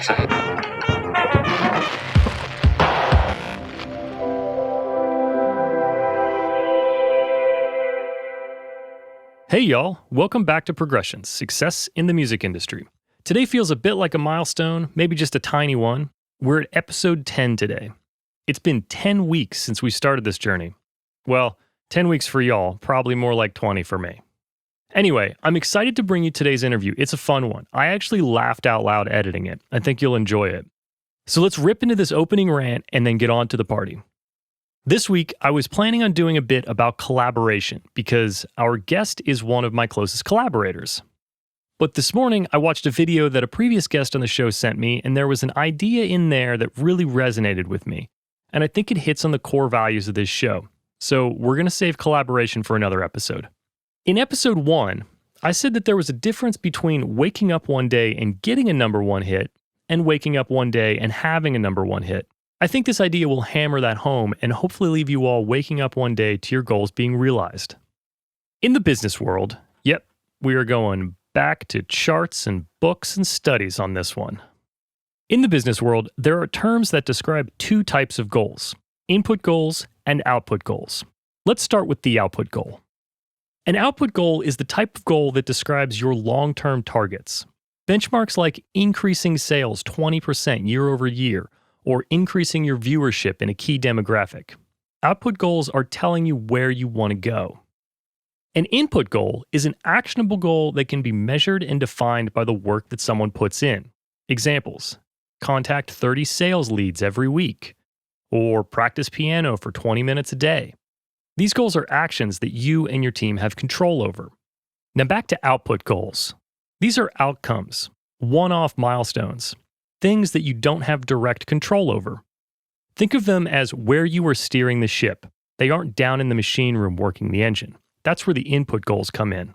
Hey y'all, welcome back to Progressions, Success in the Music Industry. Today feels a bit like a milestone, maybe just a tiny one. We're at episode 10 today. It's been 10 weeks since we started this journey. Well, 10 weeks for y'all, probably more like 20 for me. Anyway, I'm excited to bring you today's interview. It's a fun one. I actually laughed out loud editing it. I think you'll enjoy it. So let's rip into this opening rant and then get on to the party. This week, I was planning on doing a bit about collaboration because our guest is one of my closest collaborators. But this morning, I watched a video that a previous guest on the show sent me, and there was an idea in there that really resonated with me. And I think it hits on the core values of this show. So we're going to save collaboration for another episode. In episode 1, I said that there was a difference between waking up one day and getting a number one hit and waking up one day and having a number one hit. I think this idea will hammer that home and hopefully leave you all waking up one day to your goals being realized. In the business world, yep, we are going back to charts and books and studies on this one. In the business world, there are terms that describe two types of goals: input goals and output goals. Let's start with the output goal. An output goal is the type of goal that describes your long-term targets. Benchmarks like increasing sales 20% year over year, or increasing your viewership in a key demographic. Output goals are telling you where you want to go. An input goal is an actionable goal that can be measured and defined by the work that someone puts in. Examples: contact 30 sales leads every week, or practice piano for 20 minutes a day. These goals are actions that you and your team have control over. Now back to output goals. These are outcomes, one-off milestones, things that you don't have direct control over. Think of them as where you are steering the ship. They aren't down in the machine room working the engine. That's where the input goals come in.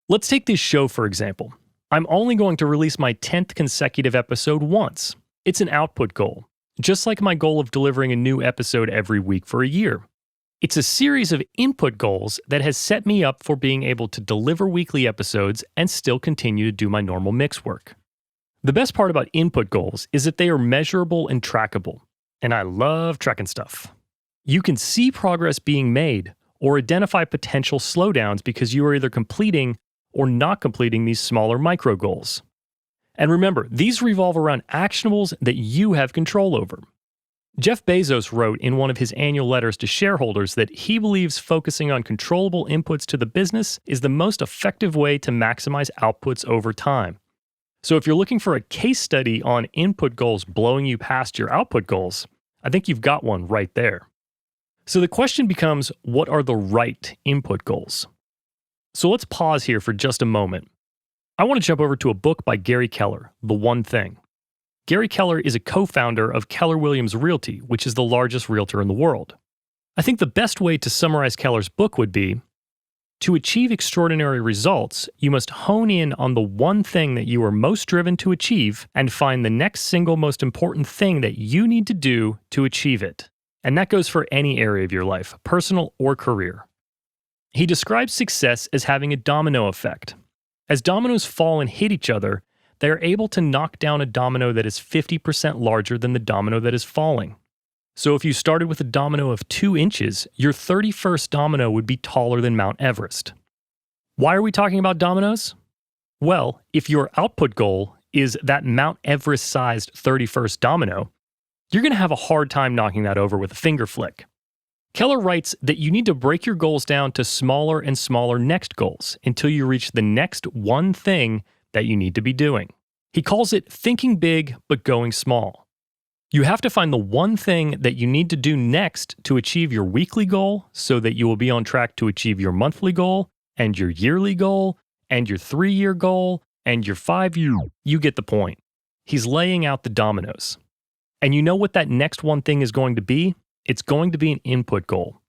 Let's take this show, for example. I'm only going to release my 10th consecutive episode once. It's an output goal, just like my goal of delivering a new episode every week for a year. It's a series of input goals that has set me up for being able to deliver weekly episodes and still continue to do my normal mix work. The best part about input goals is that they are measurable and trackable, and I love tracking stuff. You can see progress being made or identify potential slowdowns because you are either completing or not completing these smaller micro goals. And remember, these revolve around actionables that you have control over. Jeff Bezos wrote in one of his annual letters to shareholders that he believes focusing on controllable inputs to the business is the most effective way to maximize outputs over time. So if you're looking for a case study on input goals blowing you past your output goals, I think you've got one right there. So the question becomes, what are the right input goals? So let's pause here for just a moment. I want to jump over to a book by Gary Keller, The One Thing. Gary Keller is a co-founder of Keller Williams Realty, which is the largest realtor in the world. I think the best way to summarize Keller's book would be, to achieve extraordinary results, you must hone in on the one thing that you are most driven to achieve and find the next single most important thing that you need to do to achieve it. And that goes for any area of your life, personal or career. He describes success as having a domino effect. As dominoes fall and hit each other, they are able to knock down a domino that is 50% larger than the domino that is falling. So if you started with a domino of 2 inches, your 31st domino would be taller than Mount Everest. Why are we talking about dominoes? Well, if your output goal is that Mount Everest-sized 31st domino, you're going to have a hard time knocking that over with a finger flick. Keller writes that you need to break your goals down to smaller and smaller next goals until you reach the next one thing that you need to be doing. He calls it thinking big but going small. You have to find the one thing that you need to do next to achieve your weekly goal so that you will be on track to achieve your monthly goal and your yearly goal and your 3-year goal and your 5-year. You get the point. He's laying out the dominoes. And you know what that next one thing is going to be? It's going to be an input goal.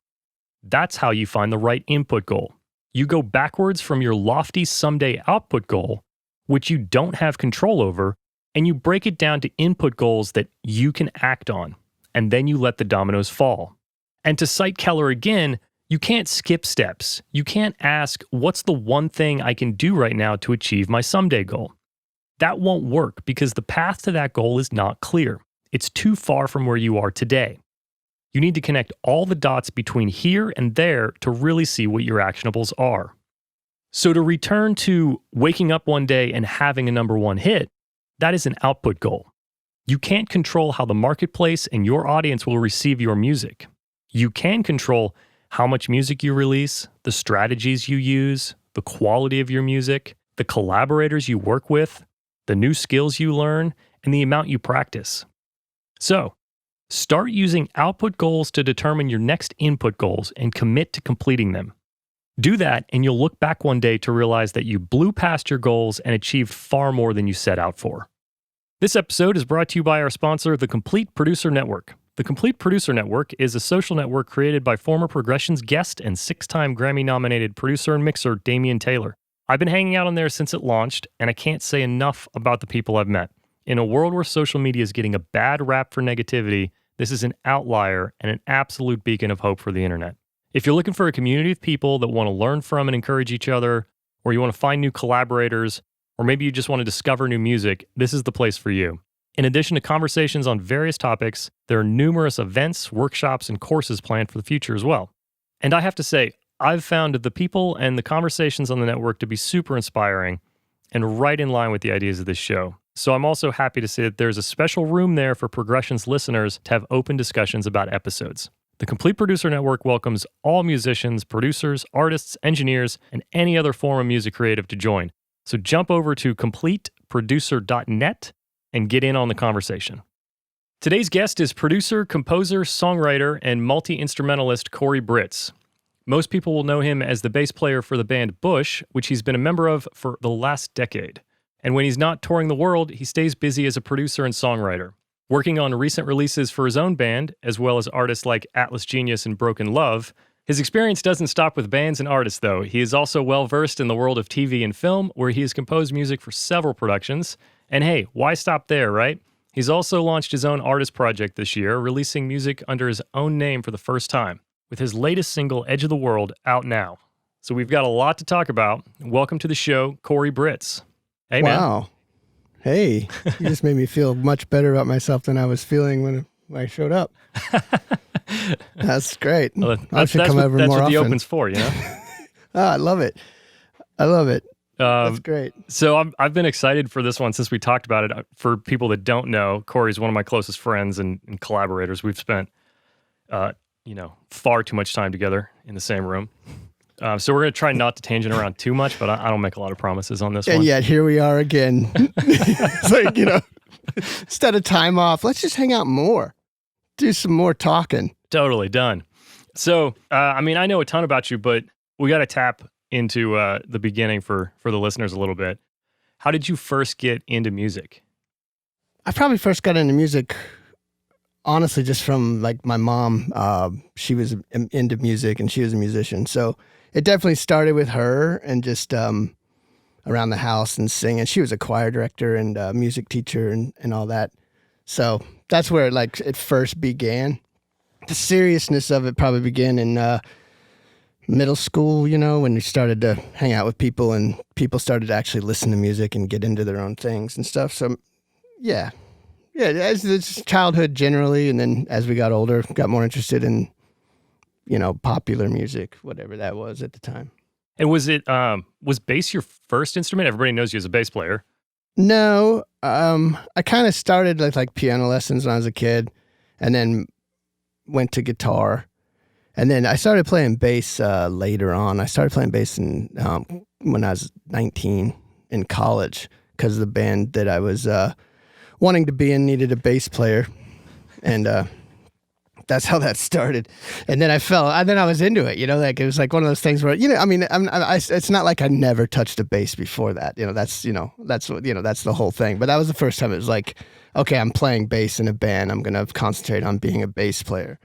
That's how you find the right input goal. You go backwards from your lofty someday output goal, which you don't have control over, and you break it down to input goals that you can act on, and then you let the dominoes fall. And to cite Keller again, you can't skip steps. You can't ask, what's the one thing I can do right now to achieve my someday goal? That won't work because the path to that goal is not clear. It's too far from where you are today. You need to connect all the dots between here and there to really see what your actionables are. So to return to waking up one day and having a number one hit, that is an output goal. You can't control how the marketplace and your audience will receive your music. You can control how much music you release, the strategies you use, the quality of your music, the collaborators you work with, the new skills you learn, and the amount you practice. So, start using output goals to determine your next input goals and commit to completing them. Do that, and you'll look back one day to realize that you blew past your goals and achieved far more than you set out for. This episode is brought to you by our sponsor, the Complete Producer Network. The Complete Producer Network is a social network created by former Progressions guest and 6-time Grammy-nominated producer and mixer Damian Taylor. I've been hanging out on there since it launched, and I can't say enough about the people I've met. In a world where social media is getting a bad rap for negativity, this is an outlier and an absolute beacon of hope for the internet. If you're looking for a community of people that want to learn from and encourage each other, or you want to find new collaborators, or maybe you just want to discover new music, this is the place for you. In addition to conversations on various topics, there are numerous events, workshops, and courses planned for the future as well. And I have to say, I've found the people and the conversations on the network to be super inspiring and right in line with the ideas of this show. So I'm also happy to say that there's a special room there for Progressions listeners to have open discussions about episodes. The Complete Producer Network welcomes all musicians, producers, artists, engineers, and any other form of music creative to join. So jump over to completeproducer.net and get in on the conversation. Today's guest is producer, composer, songwriter, and multi-instrumentalist Corey Britz. Most people will know him as the bass player for the band Bush, which he's been a member of for the last decade. And when he's not touring the world, he stays busy as a producer and songwriter, working on recent releases for his own band, as well as artists like Atlas Genius and Broken Love. His experience doesn't stop with bands and artists, though. He is also well-versed in the world of TV and film, where he has composed music for several productions. And hey, why stop there, right? He's also launched his own artist project this year, releasing music under his own name for the first time, with his latest single, Edge of the World, out now. So we've got a lot to talk about. Welcome to the show, Corey Britz. Hey, man. Wow. Hey, you just made me feel much better about myself than I was feeling when I showed up. That's great. Well, I should come over more often. That's what the open's for, you know? Oh, I love it. I love it. That's great. So I've been excited for this one since we talked about it. For people that don't know, Corey's one of my closest friends and collaborators. We've spent, far too much time together in the same room. So we're going to try not to tangent around too much, but I don't make a lot of promises on this one. And yet here we are again. It's like, instead of time off, let's just hang out more. Do some more talking. Totally, done. So, I know a ton about you, but we got to tap into the beginning for the listeners a little bit. How did you first get into music? I probably first got into music, honestly, just from like my mom. She was into music and she was a musician. So it definitely started with her and just around the house and singing. She was a choir director and a music teacher and all that. So that's where it first began. The seriousness of it probably began in middle school, when we started to hang out with people and people started to actually listen to music and get into their own things and stuff. So yeah, as it's childhood generally, and then as we got older, got more interested in, popular music, whatever that was at the time. And was bass your first instrument? Everybody knows you as a bass player. No, I kind of started like piano lessons when I was a kid, and then went to guitar, and then I started playing bass later on. I started playing bass when I was 19 in college because the band that I was wanting to be in needed a bass player, and that's how that started. And then I was into it. It was like one of those things where it's not like I never touched a bass before that. That's the whole thing. But that was the first time it was like, okay, I'm playing bass in a band. I'm gonna concentrate on being a bass player,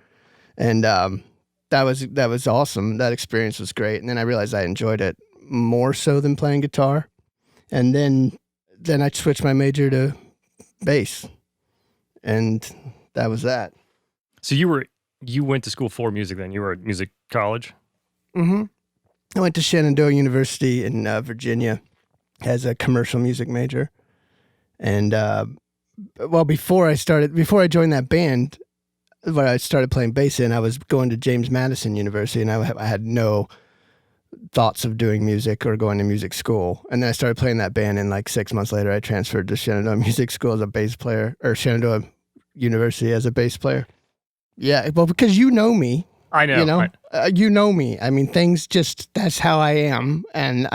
and that was awesome. That experience was great. And then I realized I enjoyed it more so than playing guitar. And then I switched my major to bass, and that was that. So you went to school for music then? You were at music college? Mm-hmm. I went to Shenandoah University in Virginia as a commercial music major, And before I joined that band, where I started playing bass in, I was going to James Madison University, and I had no thoughts of doing music or going to music school. And then I started playing that band, and like 6 months later, I transferred to Shenandoah Music School as a bass player, or Shenandoah University as a bass player. Yeah, well, because you know me. I know. You know, you know me. I mean, things just, that's how I am. And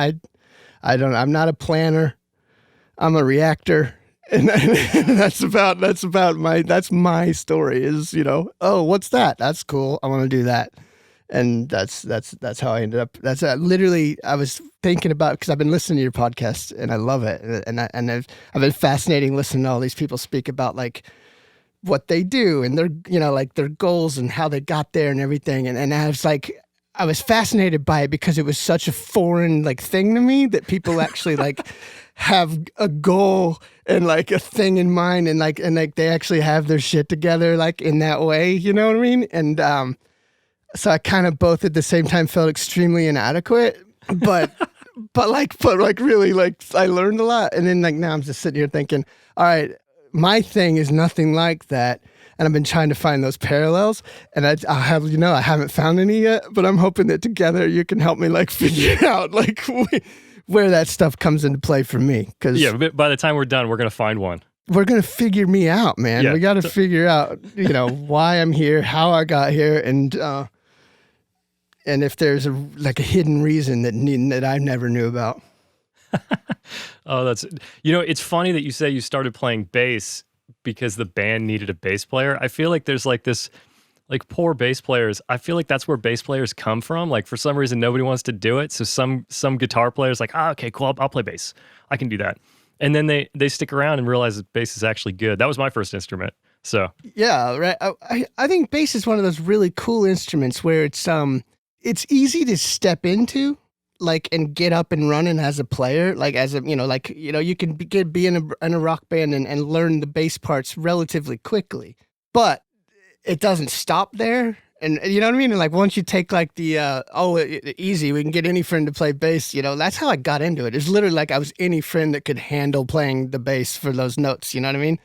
I'm not a planner. I'm a reactor. And that's my story is, oh, what's that? That's cool. I want to do that. And that's how I ended up. That's literally, I was thinking about, because I've been listening to your podcast and I love it. And I've been fascinating listening to all these people speak about like what they do and their, like their goals and how they got there and everything. And I was fascinated by it because it was such a foreign like thing to me that people actually like have a goal and like a thing in mind and they actually have their shit together like in that way, you know what I mean? And so I kind of both at the same time felt extremely inadequate, but really like I learned a lot. And then like now I'm just sitting here thinking, all right, my thing is nothing like that. And I've been trying to find those parallels, and I haven't found any yet, but I'm hoping that together you can help me like figure out like where that stuff comes into play for me. Cause yeah, by the time we're done, we're going to find one. We're going to figure me out, man. Yeah. We got to figure out, why I'm here, how I got here, and if there's a hidden reason that I never knew about. Oh, it's funny that you say you started playing bass because the band needed a bass player. I feel like there's like this, like poor bass players. I feel like that's where bass players come from. Like for some reason, nobody wants to do it. So some guitar players like, okay, cool. I'll play bass. I can do that. And then they stick around and realize that bass is actually good. That was my first instrument. So yeah, right. I think bass is one of those really cool instruments where it's easy to step into, like, and get up and running as a player, like as a, you can be in a rock band and learn the bass parts relatively quickly, but it doesn't stop there. And you know what I mean? And like once you take like the, easy, we can get any friend to play bass, that's how I got into it. It's literally like I was any friend that could handle playing the bass for those notes, you know what I mean?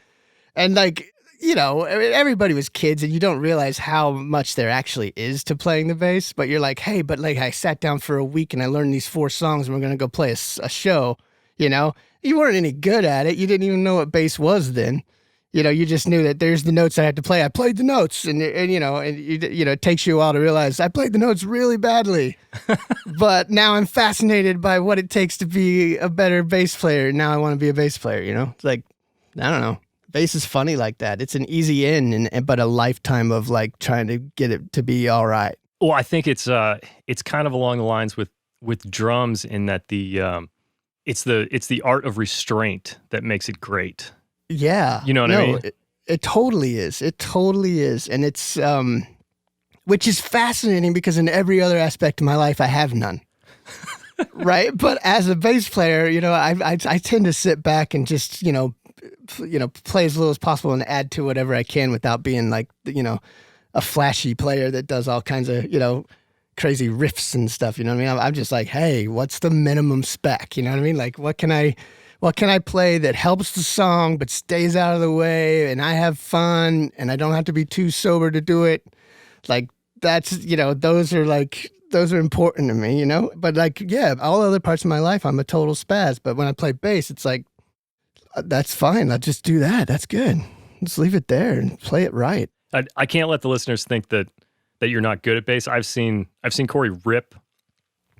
And like, everybody was kids and you don't realize how much there actually is to playing the bass, but you're like, hey, but like I sat down for a week and I learned these 4 songs and we're going to go play a show, you weren't any good at it. You didn't even know what bass was then. You just knew that there's the notes I had to play. I played the notes and it takes you a while to realize I played the notes really badly, but now I'm fascinated by what it takes to be a better bass player. Now I want to be a bass player, It's like, I don't know. Bass is funny like that. It's an easy in, but a lifetime of like trying to get it to be all right. Well, I think it's kind of along the lines with drums in that it's the art of restraint that makes it great. Yeah, you know what I mean. It totally is. It totally is, and it's which is fascinating because in every other aspect of my life I have none. Right, but as a bass player, I tend to sit back and just play as little as possible and add to whatever I can without being like, a flashy player that does all kinds of, crazy riffs and stuff. You know what I mean? I'm just like, hey, what's the minimum spec? You know what I mean? Like, what can I play that helps the song but stays out of the way and I have fun and I don't have to be too sober to do it? Like, that's, those are important to me, But like, yeah, all other parts of my life, I'm a total spaz. But when I play bass, it's like, that's fine. I'll just do that. That's good. Just leave it there and play it right. I can't let the listeners think that you're not good at bass. I've seen Corey rip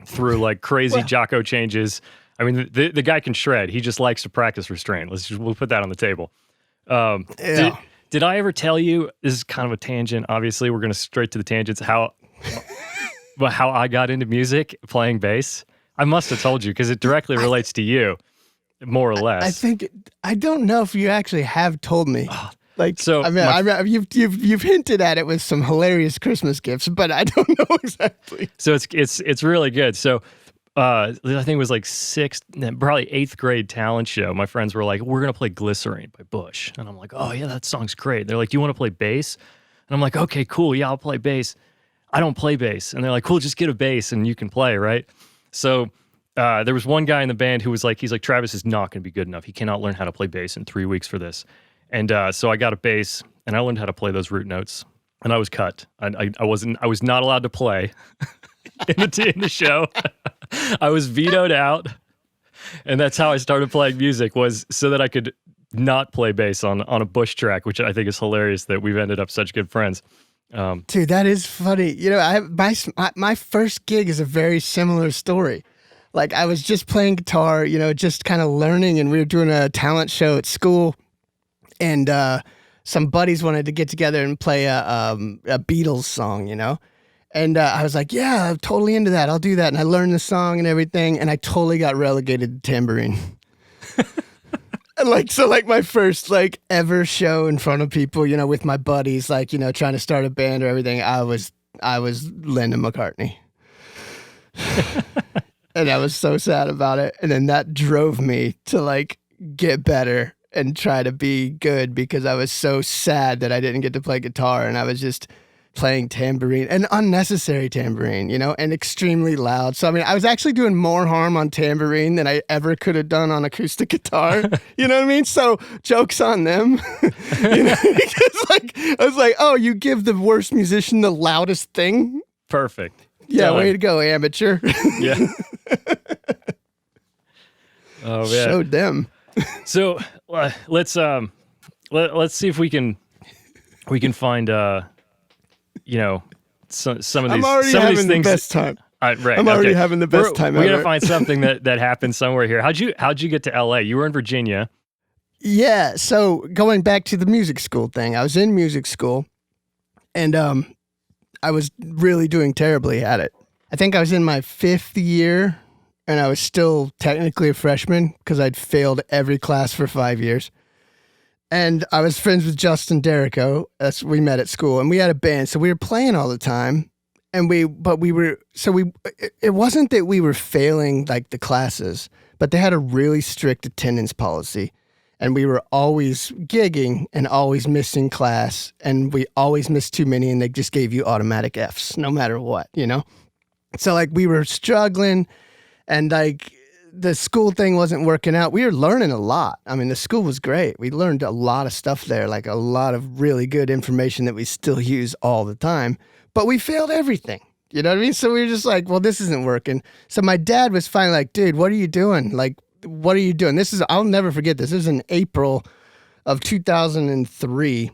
through like crazy Jocko changes. I mean, the guy can shred. He just likes to practice restraint. We'll put that on the table. Yeah. Did I ever tell you, this is kind of a tangent, obviously, we're going to straight to the tangents, how I got into music playing bass? I must have told you because it directly relates to you. More or less. I don't know if you actually have told me. Like, so I mean, you've hinted at it with some hilarious Christmas gifts, but I don't know exactly. So it's really good. So I think it was like probably 8th grade talent show. My friends were like, we're going to play Glycerine by Bush. And I'm like, oh yeah, that song's great. They're like, do you want to play bass? And I'm like, okay, cool. Yeah, I'll play bass. I don't play bass. And they're like, cool, just get a bass and you can play, right? So There was one guy in the band who was like, he's like, Travis is not going to be good enough. He cannot learn how to play bass in 3 weeks for this. And so I got a bass and I learned how to play those root notes. And I was cut. I was not allowed to play in the show. I was vetoed out. And that's how I started playing music, was so that I could not play bass on a Bush track, which I think is hilarious that we've ended up such good friends. Dude, that is funny. You know, my first gig is a very similar story. Like, I was just playing guitar, you know, just kind of learning, and we were doing a talent show at school, and some buddies wanted to get together and play a Beatles song, you know? And I was like, yeah, I'm totally into that. I'll do that. And I learned the song and everything, and I totally got relegated to tambourine. Like my first ever show in front of people, you know, with my buddies, like, you know, trying to start a band or everything. I was Lennon McCartney. And I was so sad about it. And then that drove me to get better and try to be good, because I was so sad that I didn't get to play guitar, and I was just playing tambourine, and unnecessary tambourine, you know, and extremely loud. So, I mean, I was actually doing more harm on tambourine than I ever could have done on acoustic guitar. You know what I mean? So, joke's on them. You know, because I was like, oh, you give the worst musician the loudest thing? Perfect. Yeah, way to go, amateur. Yeah. Oh, man. Showed them. So, let's see if we can find you know, some of these. I'm already some having of these things. The best time. Right. I'm already having the best time. We're gonna find something that happened somewhere here. How'd you get to LA? You were in Virginia. Yeah. So going back to the music school thing, I was in music school, and I was really doing terribly at it. I think I was in my 5th year, and I was still technically a freshman because I'd failed every class for 5 years. And I was friends with Justin Derrico. We met at school, and we had a band, so we were playing all the time. And it wasn't that we were failing the classes, but they had a really strict attendance policy, and we were always gigging and always missing class, and we always missed too many, and they just gave you automatic Fs no matter what, you know? So we were struggling, and the school thing wasn't working out. We were learning a lot. I mean, the school was great. We learned a lot of stuff there, a lot of really good information that we still use all the time. But we failed everything. You know what I mean? So we were just well, this isn't working. So my dad was finally dude, what are you doing? What are you doing? I'll never forget this. This is in April of 2003.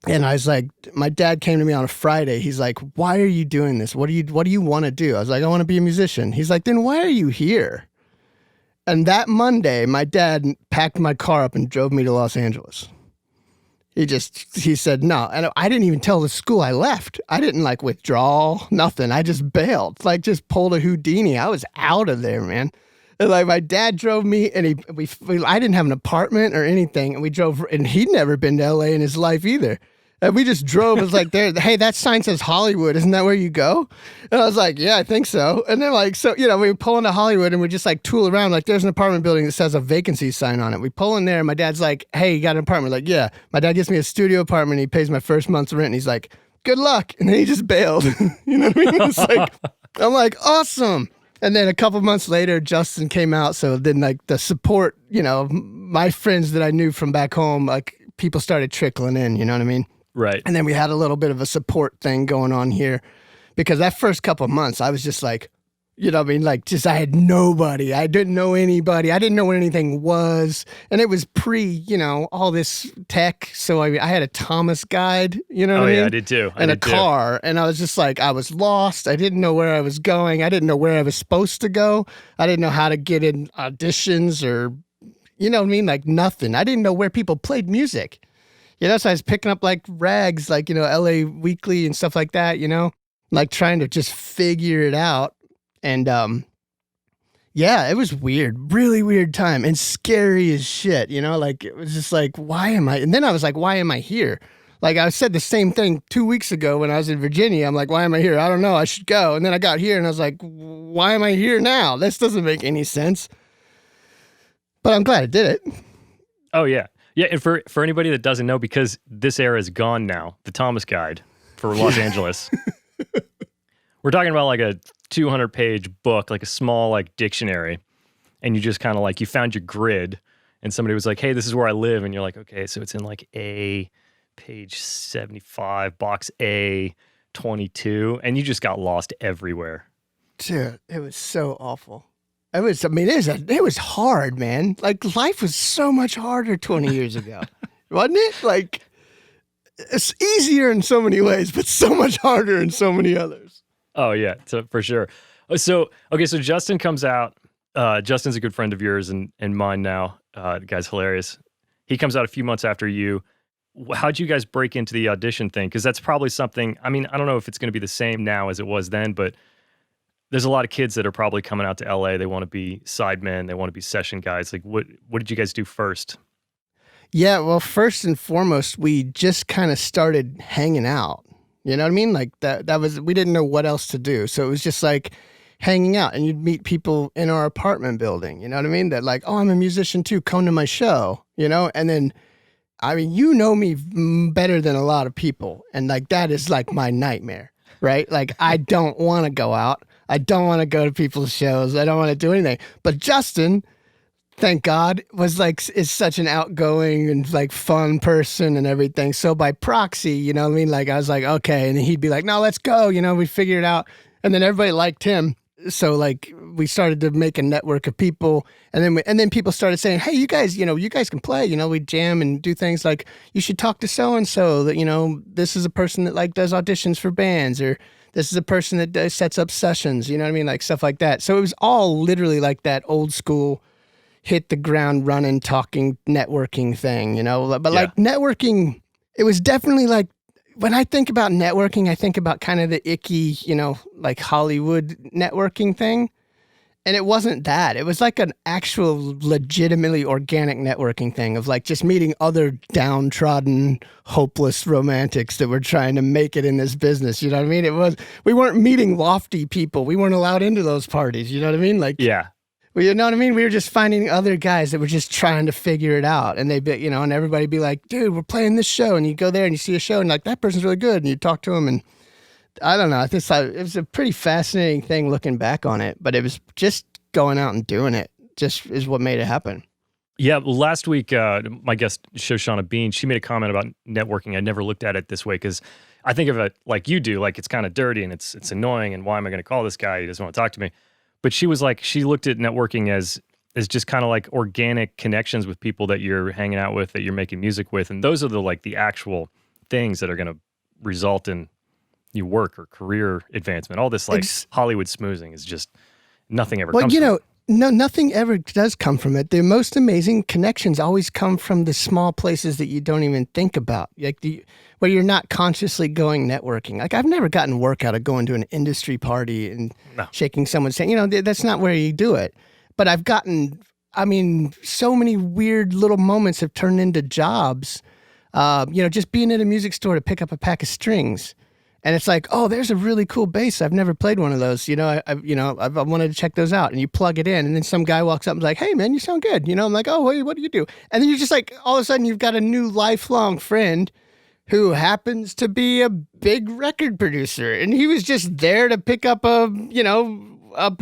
And I was my dad came to me on a Friday. He's like, why are you doing this? What do you want to do? I was like, I want to be a musician. He's like, then why are you here? And that Monday, my dad packed my car up and drove me to Los Angeles. He said no. And I didn't even tell the school I left. I didn't withdraw, nothing. I just bailed, just pulled a Houdini. I was out of there, man. And my dad drove me, and I didn't have an apartment or anything. And we drove, and he'd never been to LA in his life either. And we just drove. It was there, hey, that sign says Hollywood. Isn't that where you go? And I was like, yeah, I think so. And then so, you know, we pull into Hollywood, and we just tool around. There's an apartment building that says a vacancy sign on it. We pull in there, and my dad's like, hey, you got an apartment? Yeah. My dad gets me a studio apartment. He pays my first month's rent, and he's like, good luck. And then he just bailed. You know what I mean? It's I'm like, awesome. And then a couple months later, Justin came out. So then the support, you know, my friends that I knew from back home, people started trickling in, you know what I mean? Right. And then we had a little bit of a support thing going on here, because that first couple of months, I was just you know what I mean? I had nobody. I didn't know anybody. I didn't know what anything was. And it was you know, all this tech. So I had a Thomas guide, you know what I mean? Oh, yeah, I did too. And a car. And I was just I was lost. I didn't know where I was going. I didn't know where I was supposed to go. I didn't know how to get in auditions or, you know what I mean? Nothing. I didn't know where people played music. You know, so I was picking up rags, you know, LA Weekly and stuff like that, you know, trying to just figure it out. And, yeah, it was weird, really weird time, and scary as shit, you know, it was just why am I? And then I was why am I here? I said the same thing 2 weeks ago when I was in Virginia. I'm why am I here? I don't know. I should go. And then I got here and I was why am I here now? This doesn't make any sense. But I'm glad I did it. Oh, yeah. Yeah, and for anybody that doesn't know, because this era is gone now, the Thomas Guide for Los Angeles. We're talking about a 200-page book, like a small like dictionary, and you just kind of like, you found your grid, and somebody was like, hey, this is where I live. And you're like, okay, so it's in like A, page 75, box A, 22. And you just got lost everywhere. Dude, it was so awful. It was hard, man. Like, life was so much harder 20 years ago, wasn't it? Like, it's easier in so many ways, but so much harder in so many others. Oh, yeah, for sure. So Justin comes out. Justin's a good friend of yours and mine now. The guy's hilarious. He comes out a few months after you. How'd you guys break into the audition thing? Because that's probably something, I mean, I don't know if it's going to be the same now as it was then, but there's a lot of kids that are probably coming out to LA. They want to be sidemen. They want to be session guys. Like, what did you guys do first? Yeah, well, first and foremost, we just kind of started hanging out. You know what I mean? Like, that was, we didn't know what else to do. So it was just like hanging out, and you'd meet people in our apartment building. You know what I mean? That like, oh, I'm a musician too. Come to my show, you know? And then, I mean, you know me better than a lot of people. And like, that is like my nightmare, right? Like, I don't want to go out. I don't want to go to people's shows. I don't want to do anything. But Justin, thank God, is such an outgoing and like fun person and everything. So by proxy, you know what I mean? Like, I was like, okay. And he'd be like, no, let's go. You know, we figured it out. And then everybody liked him. So like, we started to make a network of people, and then people started saying, hey, you guys can play, you know, we jam and do things, like, you should talk to so-and-so, that, you know, this is a person that like does auditions for bands, or this is a person that sets up sessions, you know what I mean? Like, stuff like that. So it was all literally like that old school, hit the ground running, talking, networking thing, you know? But like networking, it was definitely like, when I think about networking, I think about kind of the icky, you know, like Hollywood networking thing. And it wasn't that. It was like an actual legitimately organic networking thing of like just meeting other downtrodden, hopeless romantics that were trying to make it in this business. You know what I mean? We weren't meeting lofty people. We weren't allowed into those parties. You know what I mean? Like, yeah. Well, you know what I mean? We were just finding other guys that were just trying to figure it out. And they'd be, you know, and everybody'd be like, dude, we're playing this show. And you go there and you see a show and like, that person's really good. And you talk to them, and I don't know. I think it was a pretty fascinating thing looking back on it, but it was just going out and doing it just is what made it happen. Yeah. Last week, my guest, Shoshana Bean, she made a comment about networking. I never looked at it this way, because I think of it like you do, like it's kind of dirty and it's annoying. And why am I going to call this guy? He doesn't want to talk to me. But she was like, she looked at networking as just kind of like organic connections with people that you're hanging out with, that you're making music with. And those are the actual things that are going to result in you work or career advancement. All this like Hollywood smoozing is just nothing ever comes from it. Well, you know, nothing ever does come from it. The most amazing connections always come from the small places that you don't even think about. Like where you're not consciously going networking. Like, I've never gotten work out of going to an industry party and shaking someone's hand. You know, that's not where you do it. But I've gotten, I mean, so many weird little moments have turned into jobs. You know, just being at a music store to pick up a pack of strings. And it's like, oh, there's a really cool bass. I've never played one of those. You know, I wanted to check those out. And you plug it in, and then some guy walks up and is like, hey, man, you sound good. You know, I'm like, oh, wait, what do you do? And then you're just like, all of a sudden, you've got a new lifelong friend who happens to be a big record producer. And he was just there to pick up a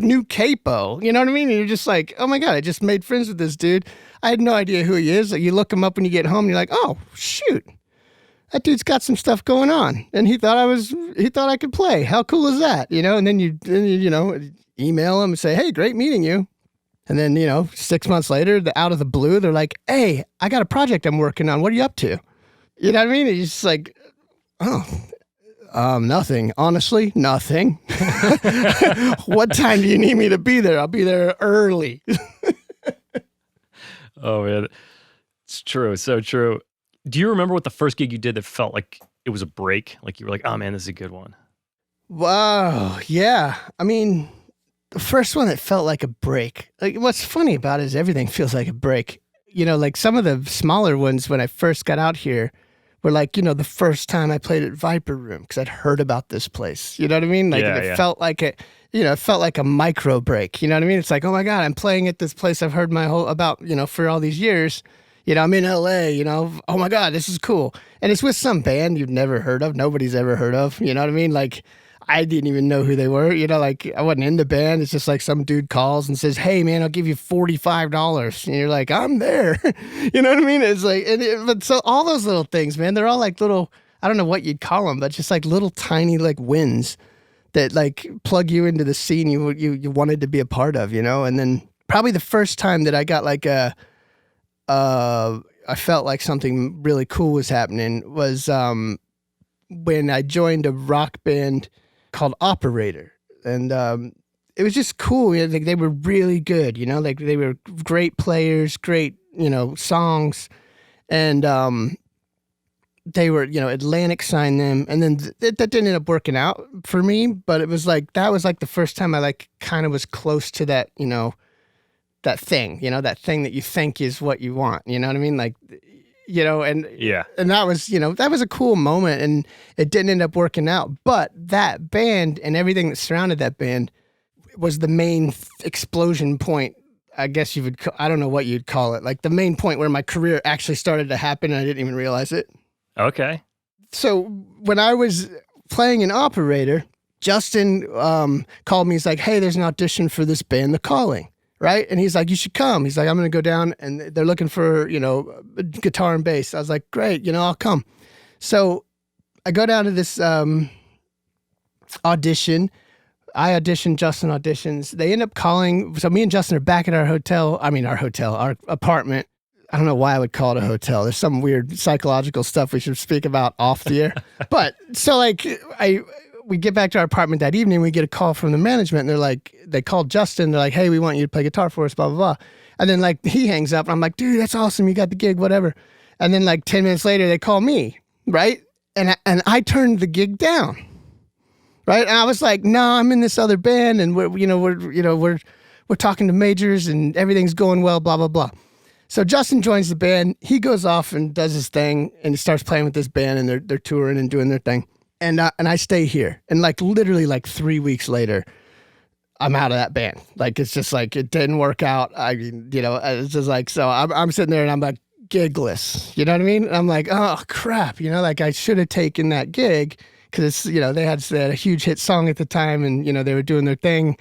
new capo. You know what I mean? And you're just like, oh, my God, I just made friends with this dude. I had no idea who he is. Like, you look him up when you get home, and you're like, oh, shoot. That dude's got some stuff going on, and he thought I could play. How cool is that? You know, and then you email him and say, hey, great meeting you. And then, 6 months later, out of the blue, they're like, hey, I got a project I'm working on. What are you up to? You know what I mean? And you're just like, oh, nothing. Honestly, nothing. What time do you need me to be there? I'll be there early. Oh, man. It's true. So true. Do you remember what the first gig you did that felt like it was a break? Like you were like, oh man, this is a good one. Wow. Yeah. I mean, the first one that felt like a break. Like, what's funny about it is everything feels like a break. You know, like some of the smaller ones when I first got out here were like, the first time I played at Viper Room because I'd heard about this place. You know what I mean? Like it felt like it felt like a micro break. You know what I mean? It's like, oh my God, I'm playing at this place I've heard for all these years. I'm in LA, oh my God, this is cool. And it's with some band you've never heard of, nobody's ever heard of, you know what I mean? Like, I didn't even know who they were. Like I wasn't in the band. It's just like some dude calls and says, "Hey man, I'll give you $45." And you're like, "I'm there." You know what I mean? It's like, but so all those little things, man, they're all like little, I don't know what you'd call them, but just like little tiny like wins that like plug you into the scene you wanted to be a part of, And then probably the first time that I got like I felt like something really cool was happening was when I joined a rock band called Operator. And it was just cool. Like they were really good, like they were great players, great, songs. And they were, Atlantic signed them. And then that didn't end up working out for me. But it was like, that was like the first time I like kind of was close to that, that thing, that thing that you think is what you want. You know what I mean? Like, and Yeah. and that was, that was a cool moment, and it didn't end up working out. But that band and everything that surrounded that band was the main explosion point. I guess I don't know what you'd call it. Like the main point where my career actually started to happen and I didn't even realize it. Okay. So when I was playing an Operator, Justin called me. He's like, "Hey, there's an audition for this band, The Calling." Right? And he's like, "You should come." He's like, "I'm going to go down and they're looking for, guitar and bass." I was like, "Great, I'll come." So I go down to this audition. I audition, Justin auditions. They end up calling. So me and Justin are back at our apartment. I don't know why I would call it a hotel. There's some weird psychological stuff we should speak about off the air. But so like we get back to our apartment that evening, we get a call from the management, and they called Justin, they're like, "Hey, we want you to play guitar for us, blah, blah, blah." And then like he hangs up and I'm like, "Dude, that's awesome. You got the gig, whatever." And then like 10 minutes later, they call me, right? And I turned the gig down, right? And I was like, "No, I'm in this other band and we're talking to majors and everything's going well, blah, blah, blah." So Justin joins the band. He goes off and does his thing and he starts playing with this band, and they're touring and doing their thing. And I stay here, and like literally like 3 weeks later, I'm out of that band. Like it's just like it didn't work out. I mean, it's just like, so I'm sitting there and I'm like gigless. You know what I mean? And I'm like, oh crap. Like I should have taken that gig because they had a huge hit song at the time, and they were doing their thing.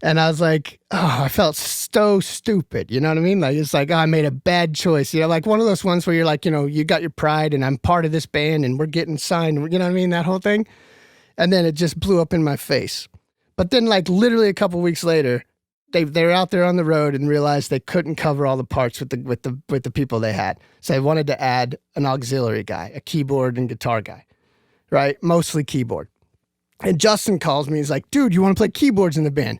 And I was like, oh, I felt so stupid. You know what I mean? Like, it's like, oh, I made a bad choice. Like one of those ones where you're like, you got your pride and I'm part of this band and we're getting signed. You know what I mean? That whole thing. And then it just blew up in my face. But then like literally a couple weeks later, they're out there on the road and realized they couldn't cover all the parts with the people they had. So they wanted to add an auxiliary guy, a keyboard and guitar guy, right? Mostly keyboard. And Justin calls me. He's like, "Dude, you want to play keyboards in the band?"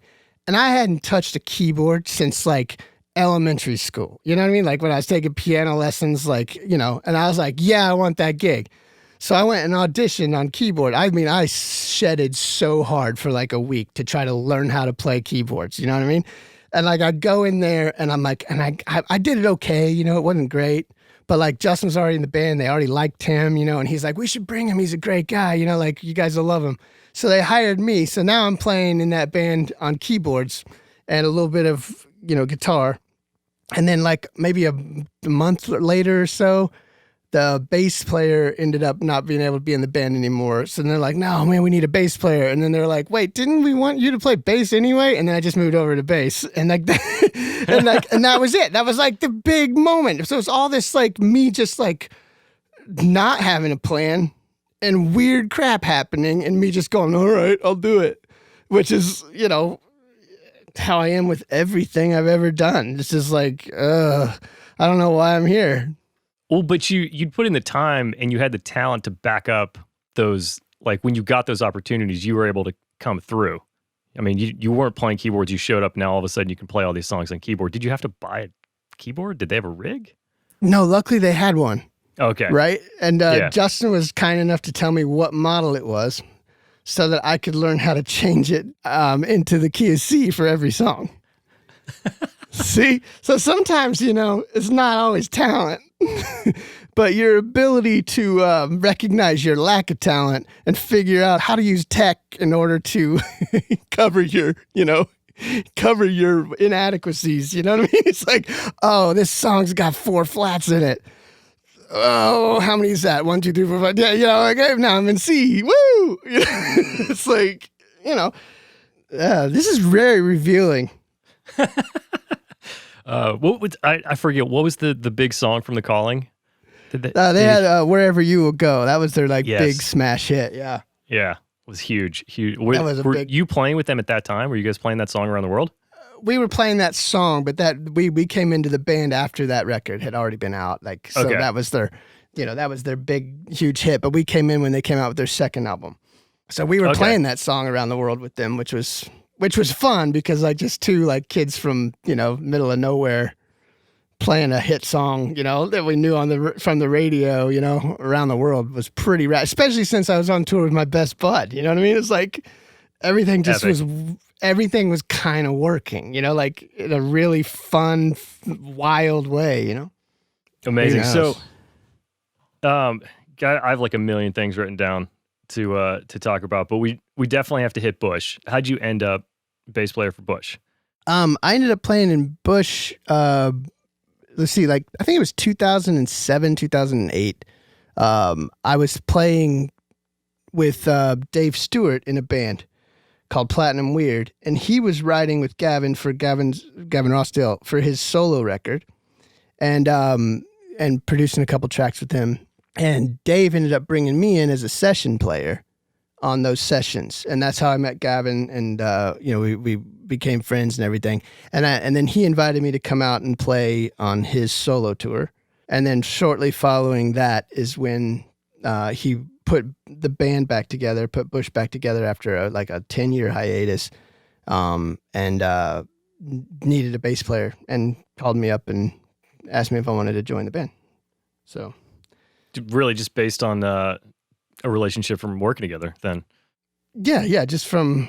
And I hadn't touched a keyboard since like elementary school. You know what I mean? Like when I was taking piano lessons, and I was like, "Yeah, I want that gig." So I went and auditioned on keyboard. I mean, I shedded so hard for like a week to try to learn how to play keyboards. You know what I mean? And like I'd go in there and I'm like, and I did it okay. It wasn't great. But like Justin was already in the band. They already liked him, and he's like, "We should bring him. He's a great guy. Like you guys will love him." So they hired me. So now I'm playing in that band on keyboards and a little bit of, guitar. And then like maybe a month later or so, the bass player ended up not being able to be in the band anymore. So then they're like, "No, man, we need a bass player." And then they're like, "Wait, didn't we want you to play bass anyway?" And then I just moved over to bass. And like, and that was it. That was like the big moment. So it's all this like me just like not having a plan and weird crap happening and me just going, "All right, I'll do it," which is, how I am with everything I've ever done. It's just like, I don't know why I'm here. Well, but you'd put in the time and you had the talent to back up those, like when you got those opportunities, you were able to come through. I mean, you weren't playing keyboards. You showed up. Now all of a sudden you can play all these songs on keyboard. Did you have to buy a keyboard? Did they have a rig? No, luckily they had one. Okay. Right? And Justin was kind enough to tell me what model it was so that I could learn how to change it into the key of C for every song. See? So sometimes, it's not always talent, but your ability to recognize your lack of talent and figure out how to use tech in order to cover your inadequacies. You know what I mean? It's like, oh, this song's got 4 flats in it. oh, how many is that? 1, 2, 3, 4, 5. Yeah, okay, now I'm in C. Woo! It's like, this is very revealing. What was I forget? What was the big song from The Calling? They had "Wherever You Will Go." That was their big smash hit. Yeah, it was huge. That was were you playing with them at that time? Were you guys playing that song around the world? We were playing that song, but that we came into the band after that record had already been out. That was their, that was their big huge hit. But we came in when they came out with their second album, so we were playing that song around the world with them, which was fun because just two kids from middle of nowhere playing a hit song that we knew from the radio around the world was pretty rad, especially since I was on tour with my best bud. You know what I mean? It's like everything just everything was kind of working, in a really fun, wild way. Amazing. So I have a million things written down to talk about, but we definitely have to hit Bush. How'd you end up bass player for Bush? I ended up playing in Bush. Let's see, I think it was 2007, 2008. I was playing with Dave Stewart in a band called Platinum Weird, and he was writing with Gavin Rossdale for his solo record, and producing a couple tracks with him. And Dave ended up bringing me in as a session player on those sessions, and that's how I met Gavin. And we became friends and everything. And then he invited me to come out and play on his solo tour. And then shortly following that is when he put the band back together, put Bush back together after a 10-year hiatus, and needed a bass player and called me up and asked me if I wanted to join the band. So, really, just based on a relationship from working together, then? Yeah, just from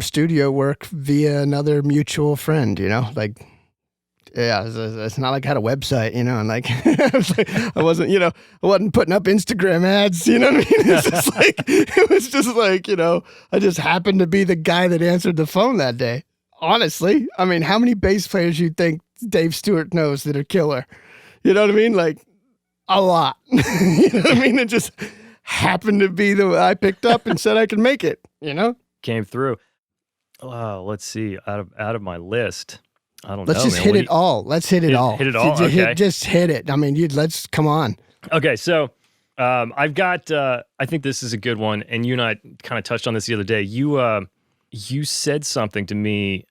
studio work via another mutual friend. It's not like I had a website, and I wasn't putting up Instagram ads, you know what I mean? It was just I just happened to be the guy that answered the phone that day. Honestly, I mean, how many bass players you think Dave Stewart knows that are killer? You know what I mean? A lot. You know what I mean? It just happened to be the I picked up and said I could make it, Came through. Let's see, out of my list. I don't know. Let's just hit it all. Let's hit it all. Hit it all. Okay. Just hit it. I mean, let's come on. Okay, so I've got. I think this is a good one, and you and I kind of touched on this the other day. You said something to me.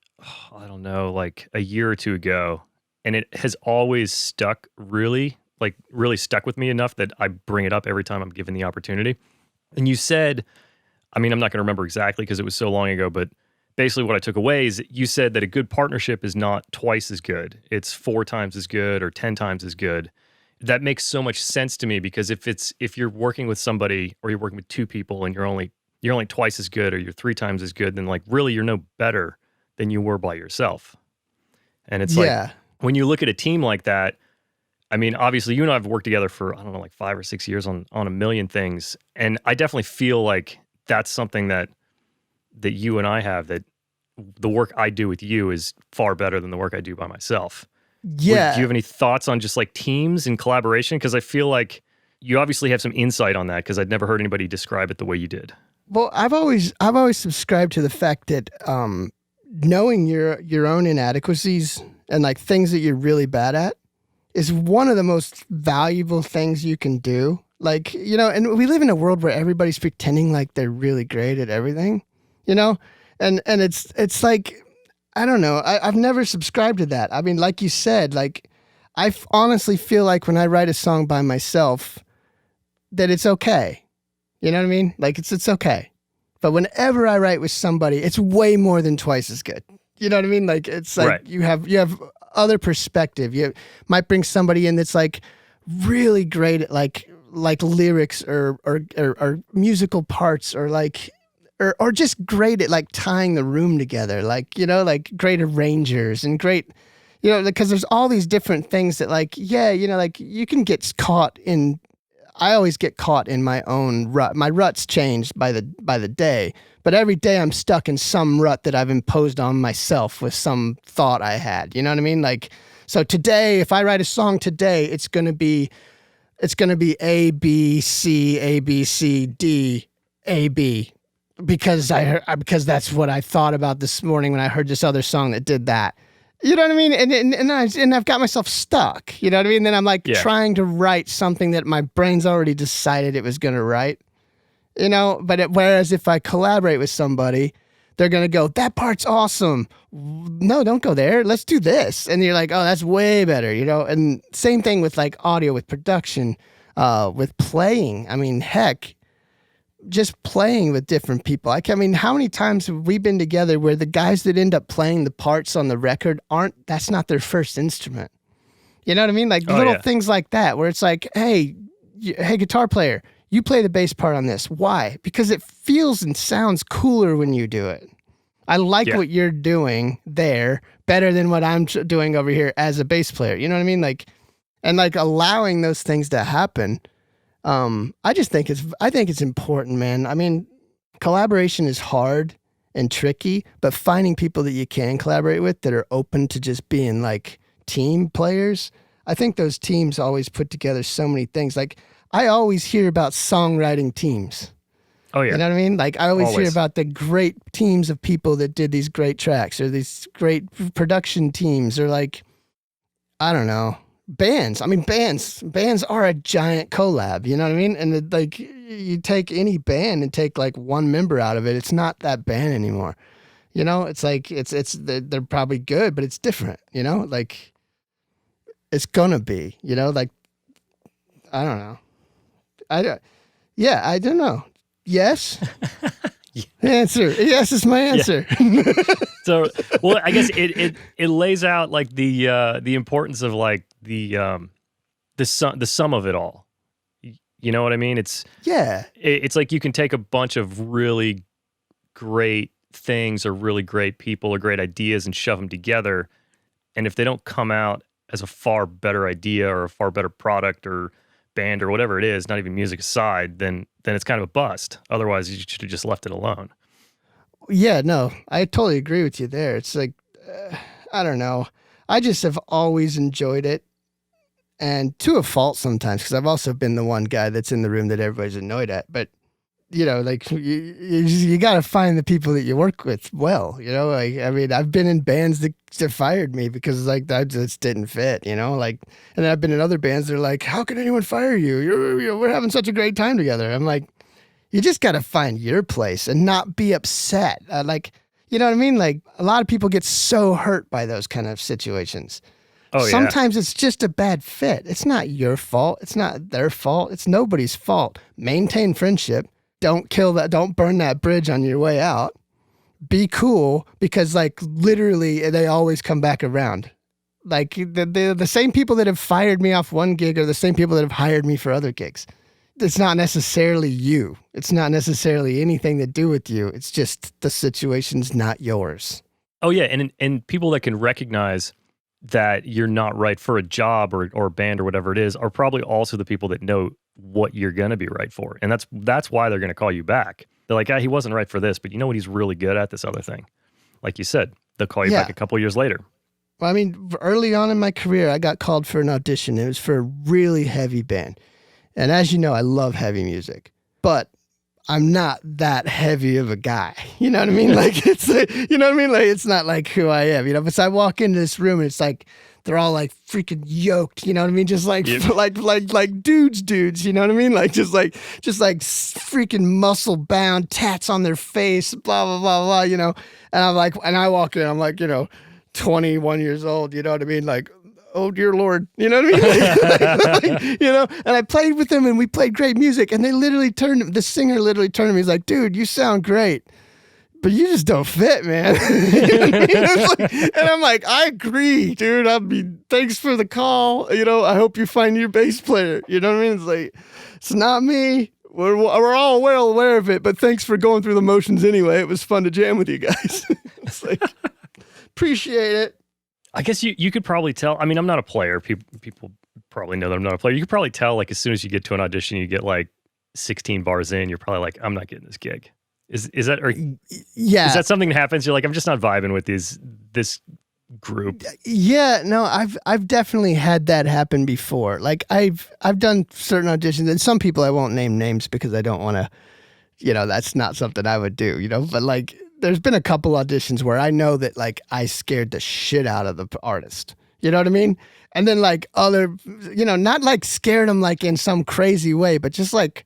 I don't know, a year or two ago, and it has always stuck. Really stuck with me enough that I bring it up every time I'm given the opportunity. And you said, I mean, I'm not going to remember exactly because it was so long ago, but basically what I took away is you said that a good partnership is not twice as good. It's 4 times as good or 10 times as good. That makes so much sense to me because if you're working with somebody or you're working with 2 people and you're only twice as good or you're 3 times as good, then really you're no better than you were by yourself. And it's when you look at a team like that, I mean, obviously you and I have worked together for, I don't know, 5 or 6 years on a million things. And I definitely feel like that's something that you and I have, that the work I do with you is far better than the work I do by myself. Yeah. Do you have any thoughts on just teams and collaboration? Because I feel like you obviously have some insight on that because I'd never heard anybody describe it the way you did. Well, I've always subscribed to the fact that knowing your own inadequacies and things that you're really bad at is one of the most valuable things you can do. And we live in a world where everybody's pretending like they're really great at everything. And it's I don't know. I've never subscribed to that. I mean, like you said, I honestly feel like when I write a song by myself, that it's okay. You know what I mean? It's okay. But whenever I write with somebody, it's way more than twice as good. You know what I mean? Right. you have other perspective. You might bring somebody in that's really great at lyrics or musical parts or just great at tying the room together, great arrangers and great, because there's all these different things that you can get caught in. I always get caught in my own rut. My rut's changed by the day, but every day I'm stuck in some rut that I've imposed on myself with some thought I had. You know what I mean? So today, if I write a song today, it's going to be it's going to be A, B, C, A, B, C, D, A, B. Because because that's what I thought about this morning when I heard this other song that did that. You know what I mean? And I've got myself stuck. You know what I mean? Then I'm like trying to write something that my brain's already decided it was going to write. You know, but whereas if I collaborate with somebody, they're going to go, that part's awesome. No, don't go there. Let's do this. And you're like, oh, that's way better, you know? And same thing with like audio, with production, with playing. I mean, heck, just playing with different people. I mean, how many times have we been together where the guys that end up playing the parts on the record that's not their first instrument. You know what I mean? Like little things like that where it's like, hey, guitar player, you play the bass part on this. Why? Because it feels and sounds cooler when you do it. I like what you're doing there better than what I'm doing over here as a bass player. You know what I mean? Like, and like allowing those things to happen. I think it's important, man. I mean, collaboration is hard and tricky, but finding people that you can collaborate with that are open to just being like team players, I think those teams always put together so many things. Like I always hear about songwriting teams. Oh yeah. You know what I mean? Like I always hear about the great teams of people that did these great tracks or these great production teams or like, I don't know. Bands. I mean, bands are a giant collab. You know what I mean? And like, you take any band and take like one member out of it, it's not that band anymore. You know, it's like they're probably good, but it's different. You know, like it's gonna be. You know, like I don't know. I don't know. Yes. Answer. Yes is my answer. Yeah. So, well, I guess it lays out like the importance of like the sum of it all. You know what I mean? It's like you can take a bunch of really great things or really great people or great ideas and shove them together, and if they don't come out as a far better idea or a far better product or band or whatever it is, not even music aside, then it's kind of a bust. Otherwise, you should have just left it alone. Yeah, no, I totally agree with you there. It's like, I don't know. I just have always enjoyed it, and to a fault sometimes, because I've also been the one guy that's in the room that everybody's annoyed at. But, you know, like, you got to find the people that you work with well, you know? Like, I mean, I've been in bands that fired me because, like, that just didn't fit, you know? Like, and then I've been in other bands that are like, how can anyone fire you? We're having such a great time together. I'm like, you just got to find your place and not be upset. Like, you know what I mean? Like, a lot of people get so hurt by those kind of situations. Oh, Sometimes it's just a bad fit. It's not your fault. It's not their fault. It's nobody's fault. Maintain friendship. Don't burn that bridge on your way out. Be cool, because like literally they always come back around. Like the same people that have fired me off one gig are the same people that have hired me for other gigs. It's not necessarily you. It's not necessarily anything to do with you. It's just the situation's not yours. Oh yeah, and people that can recognize that you're not right for a job or a band or whatever it is are probably also the people that know what you're going to be right for. And that's why they're going to call you back. They're like, he wasn't right for this, but you know what he's really good at? This other thing. Like you said, they'll call you back a couple years later. Well, I mean, early on in my career, I got called for an audition. It was for a really heavy band. And as you know, I love heavy music, but I'm not that heavy of a guy. You know what I mean? Like, it's like, you know what I mean? Like, it's not like who I am, you know? But so I walk into this room and it's like, they're all like freaking yoked, you know what I mean? Just like, like dudes, you know what I mean? Like, just like freaking muscle bound, tats on their face, blah, blah, blah, blah, you know? And I'm like, and I walk in, I'm like, you know, 21 years old, you know what I mean? Like, oh dear Lord, you know what I mean? Like, you know, and I played with them and we played great music, and the singer literally turned to me, he's like, dude, you sound great, but you just don't fit, man. You know what I mean? Like, and I'm like, I agree, dude. Thanks for the call. You know, I hope you find your bass player. You know what I mean? It's like, it's not me. We're all well aware of it, but thanks for going through the motions anyway. It was fun to jam with you guys. It's like, appreciate it. I guess you could probably tell. I mean, I'm not a player. People probably know that I'm not a player. You could probably tell, like, as soon as you get to an audition, you get like 16 bars in, you're probably like, I'm not getting this gig. Is that, or yeah, is that something that happens? You're like, I'm just not vibing with this group. Yeah, no, I've definitely had that happen before. Like I've done certain auditions, and some people I won't name names because I don't want to, that's not something I would do, but like there's been a couple auditions where I know that like I scared the shit out of the artist. You know what I mean? And then like other, not like scared them like in some crazy way, but just like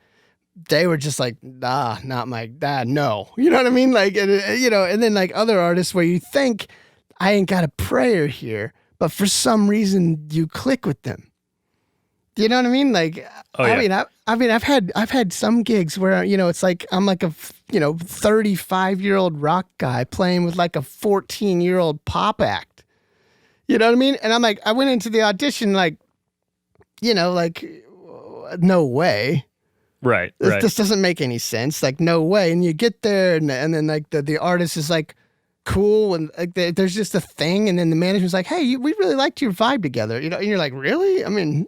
they were just like, nah, not my dad. No. You know what I mean? Like, and then like other artists where you think I ain't got a prayer here, but for some reason you click with them. You know what I mean? Like, Oh, yeah. I've had some gigs where, it's like, I'm like a, 35-year-old rock guy playing with like a 14-year-old pop act. You know what I mean? And I'm like, I went into the audition like, like, no way. Right. This doesn't make any sense. Like, no way. And you get there and then like the artist is like cool. And like there's just a thing. And then the manager's like, hey, we really liked your vibe together. And you're like, really? I mean,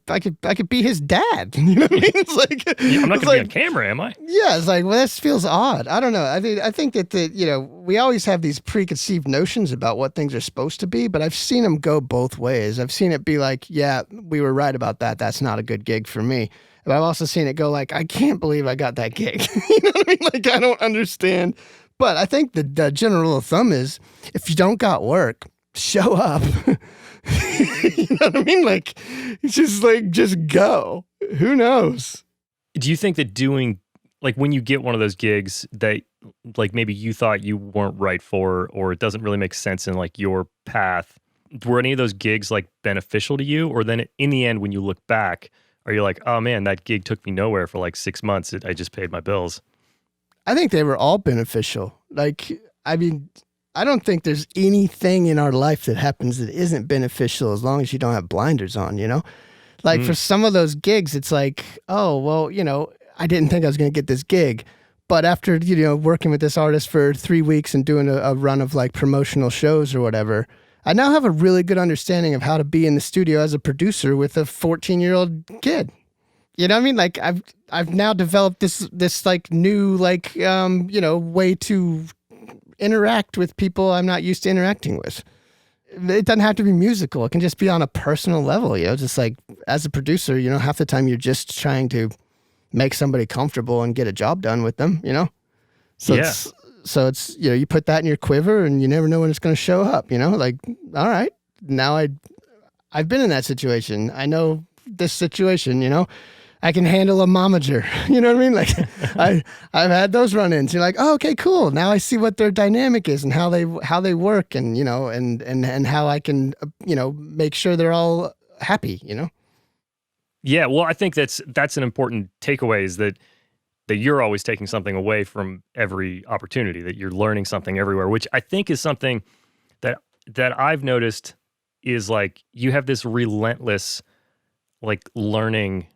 I could be his dad. You know what I mean? It's like, Yeah, I'm not going to be on camera, am I? Yeah. It's like, well, this feels odd. I don't know. I think that we always have these preconceived notions about what things are supposed to be, but I've seen them go both ways. I've seen it be like, yeah, we were right about that. That's not a good gig for me. But I've also seen it go like, I can't believe I got that gig. You know what I mean? Like, I don't understand. But I think the general rule of thumb is if you don't got work, show up. You know what I mean? Like, just go. Who knows? Do you think that doing, like when you get one of those gigs that like maybe you thought you weren't right for, or it doesn't really make sense in like your path, were any of those gigs like beneficial to you? Or then in the end, when you look back, are you like, oh man, that gig took me nowhere for like 6 months. I just paid my bills. I think they were all beneficial. Like, I mean, I don't think there's anything in our life that happens that isn't beneficial as long as you don't have blinders on, Like for some of those gigs, it's like, oh, well, I didn't think I was going to get this gig. But after, working with this artist for 3 weeks and doing a run of like promotional shows or whatever, I now have a really good understanding of how to be in the studio as a producer with a 14-year-old kid. You know what I mean? Like I've now developed this like new like way to interact with people I'm not used to interacting with. It doesn't have to be musical. It can just be on a personal level, just like as a producer, half the time you're just trying to make somebody comfortable and get a job done with them, So Yeah. it's you put that in your quiver and you never know when it's going to show up, like, all right, now I've been in that situation. I know this situation, I can handle a momager. You know what I mean? Like I've had those run-ins. You're like, oh, okay, cool. Now I see what their dynamic is and how they work and, and how I can, make sure they're all happy, Yeah. Well, I think that's an important takeaway is that you're always taking something away from every opportunity, that you're learning something everywhere, which I think is something that I've noticed is like you have this relentless like learning.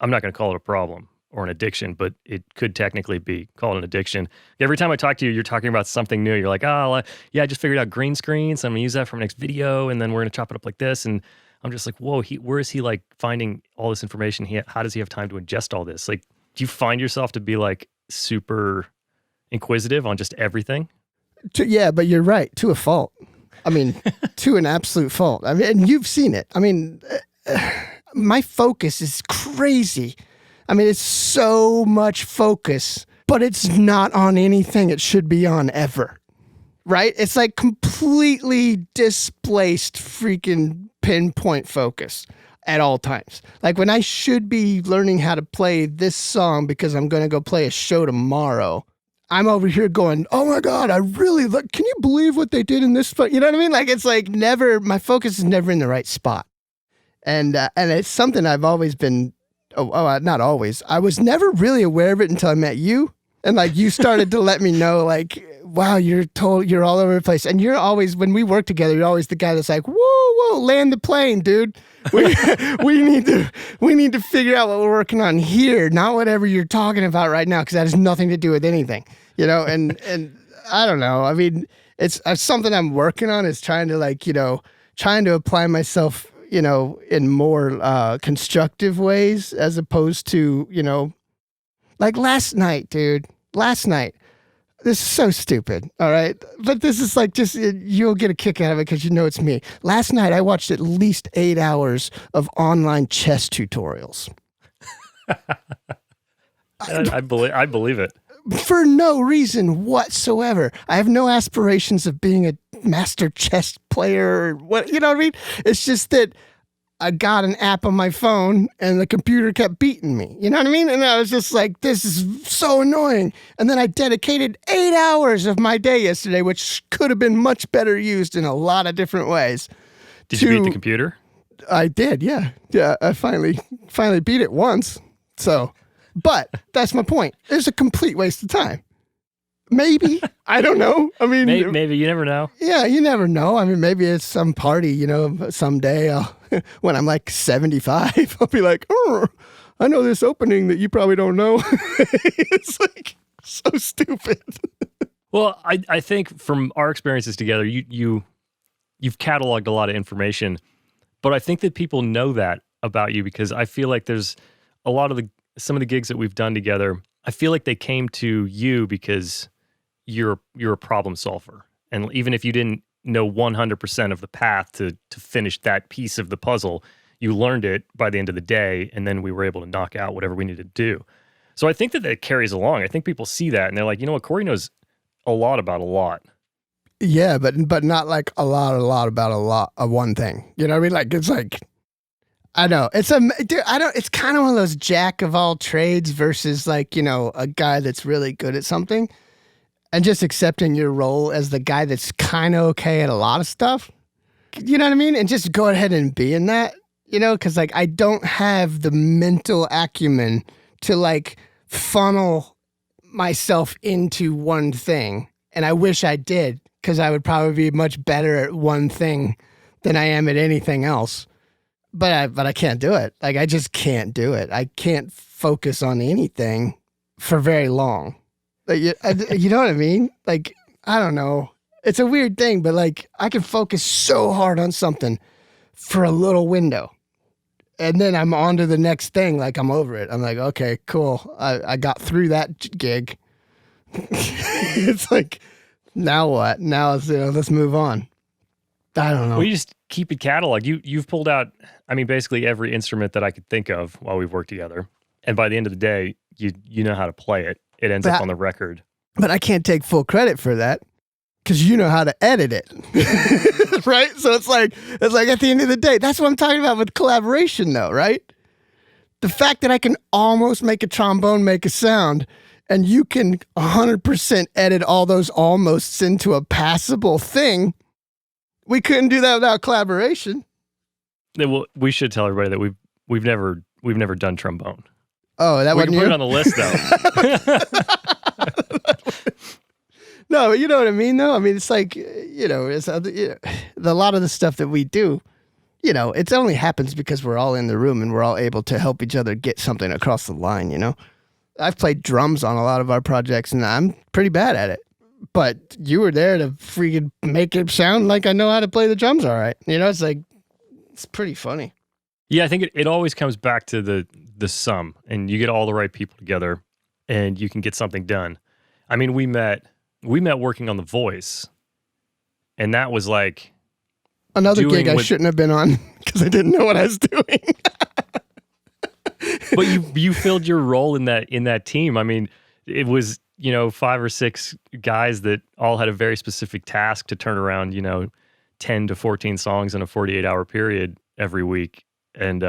I'm not going to call it a problem or an addiction, but it could technically be called an addiction. Every time I talk to you, you're talking about something new. You're like, oh, yeah, I just figured out green screens. I'm going to use that for my next video, and then we're going to chop it up like this. And I'm just like, whoa, where is he like finding all this information? How does he have time to ingest all this? Like, do you find yourself to be like super inquisitive on just everything? Yeah, but you're right, to a fault. I mean, to an absolute fault. I mean, and you've seen it. I mean, my focus is crazy. I mean, it's so much focus, but it's not on anything it should be on ever. Right? It's like completely displaced freaking pinpoint focus at all times. Like when I should be learning how to play this song because I'm going to go play a show tomorrow, I'm over here going, oh my God, can you believe what they did in this? You know what I mean? Like, it's like my focus is never in the right spot. And it's something I've always been, not always. I was never really aware of it until I met you. And like, you started to let me know, like, wow, you're all over the place. And you're always, when we work together, you're always the guy that's like, whoa, land the plane, dude. We need to figure out what we're working on here, not whatever you're talking about right now, because that has nothing to do with anything, and I don't know. I mean, it's something I'm working on is trying to apply myself, in more constructive ways as opposed to, like last night, dude. This is so stupid, all right? But this is like you'll get a kick out of it because you know it's me. Last night, I watched at least 8 hours of online chess tutorials. I believe it. For no reason whatsoever. I have no aspirations of being a master chess player or what, you know what I mean? It's just that I got an app on my phone and the computer kept beating me. You know what I mean? And I was just like, this is so annoying. And then I dedicated 8 hours of my day yesterday, which could have been much better used in a lot of different ways. Did you beat the computer? I did, yeah. Yeah, I finally beat it once. So, but that's my point. It's a complete waste of time. Maybe. I don't know. I mean, maybe you never know. Yeah, you never know. I mean, maybe it's some party, you know, someday when I'm like 75, I'll be like, oh, I know this opening that you probably don't know. It's like so stupid. Well, I think from our experiences together, you've cataloged a lot of information, but I think that people know that about you because I feel like there's a lot of some of the gigs that we've done together. I feel like they came to you because you're a problem solver. And even if you didn't know 100% of the path to finish that piece of the puzzle, you learned it by the end of the day, and then we were able to knock out whatever we needed to do. So I think that carries along. I think people see that, and they're like, you know what, Corey knows a lot about a lot. Yeah, but not like a lot about a lot of one thing. You know what I mean? Like, it's like, I know. It's kind of one of those jack of all trades versus like, you know, a guy that's really good at something. And just accepting your role as the guy that's kind of okay at a lot of stuff. You know what I mean? And just go ahead and be in that, you know? Because, like, I don't have the mental acumen to, like, funnel myself into one thing. And I wish I did, because I would probably be much better at one thing than I am at anything else. But I can't do it. Like, I just can't do it. I can't focus on anything for very long. Like, you know what I mean? Like, I don't know. It's a weird thing, but like I can focus so hard on something for a little window. And then I'm on to the next thing. Like, I'm over it. I'm like, okay, cool. I got through that gig. It's like, now what? Now it's, let's move on. I don't know. Well, you just keep it cataloged. You've pulled out, I mean, basically every instrument that I could think of while we've worked together. And by the end of the day, you know how to play it. It ends up on the record. But I can't take full credit for that because you know how to edit it. Right? So it's like at the end of the day, that's what I'm talking about with collaboration though, right? The fact that I can almost make a trombone make a sound and you can 100% edit all those almosts into a passable thing. We couldn't do that without collaboration. Well, we should tell everybody that we've never done trombone. Oh, that wasn't you? We can put it on the list, though. No, you know what I mean, though? I mean, it's like, it's a lot of the stuff that we do, it only happens because we're all in the room and we're all able to help each other get something across the line, I've played drums on a lot of our projects, and I'm pretty bad at it. But you were there to freaking make it sound like I know how to play the drums all right. It's like, it's pretty funny. Yeah, I think it always comes back to the sum, and you get all the right people together and you can get something done. I mean, we met working on The Voice, and that was like another gig I shouldn't have been on because I didn't know what I was doing. But you filled your role in that team. I mean, it was 5 or 6 guys that all had a very specific task to turn around 10 to 14 songs in a 48-hour period every week. And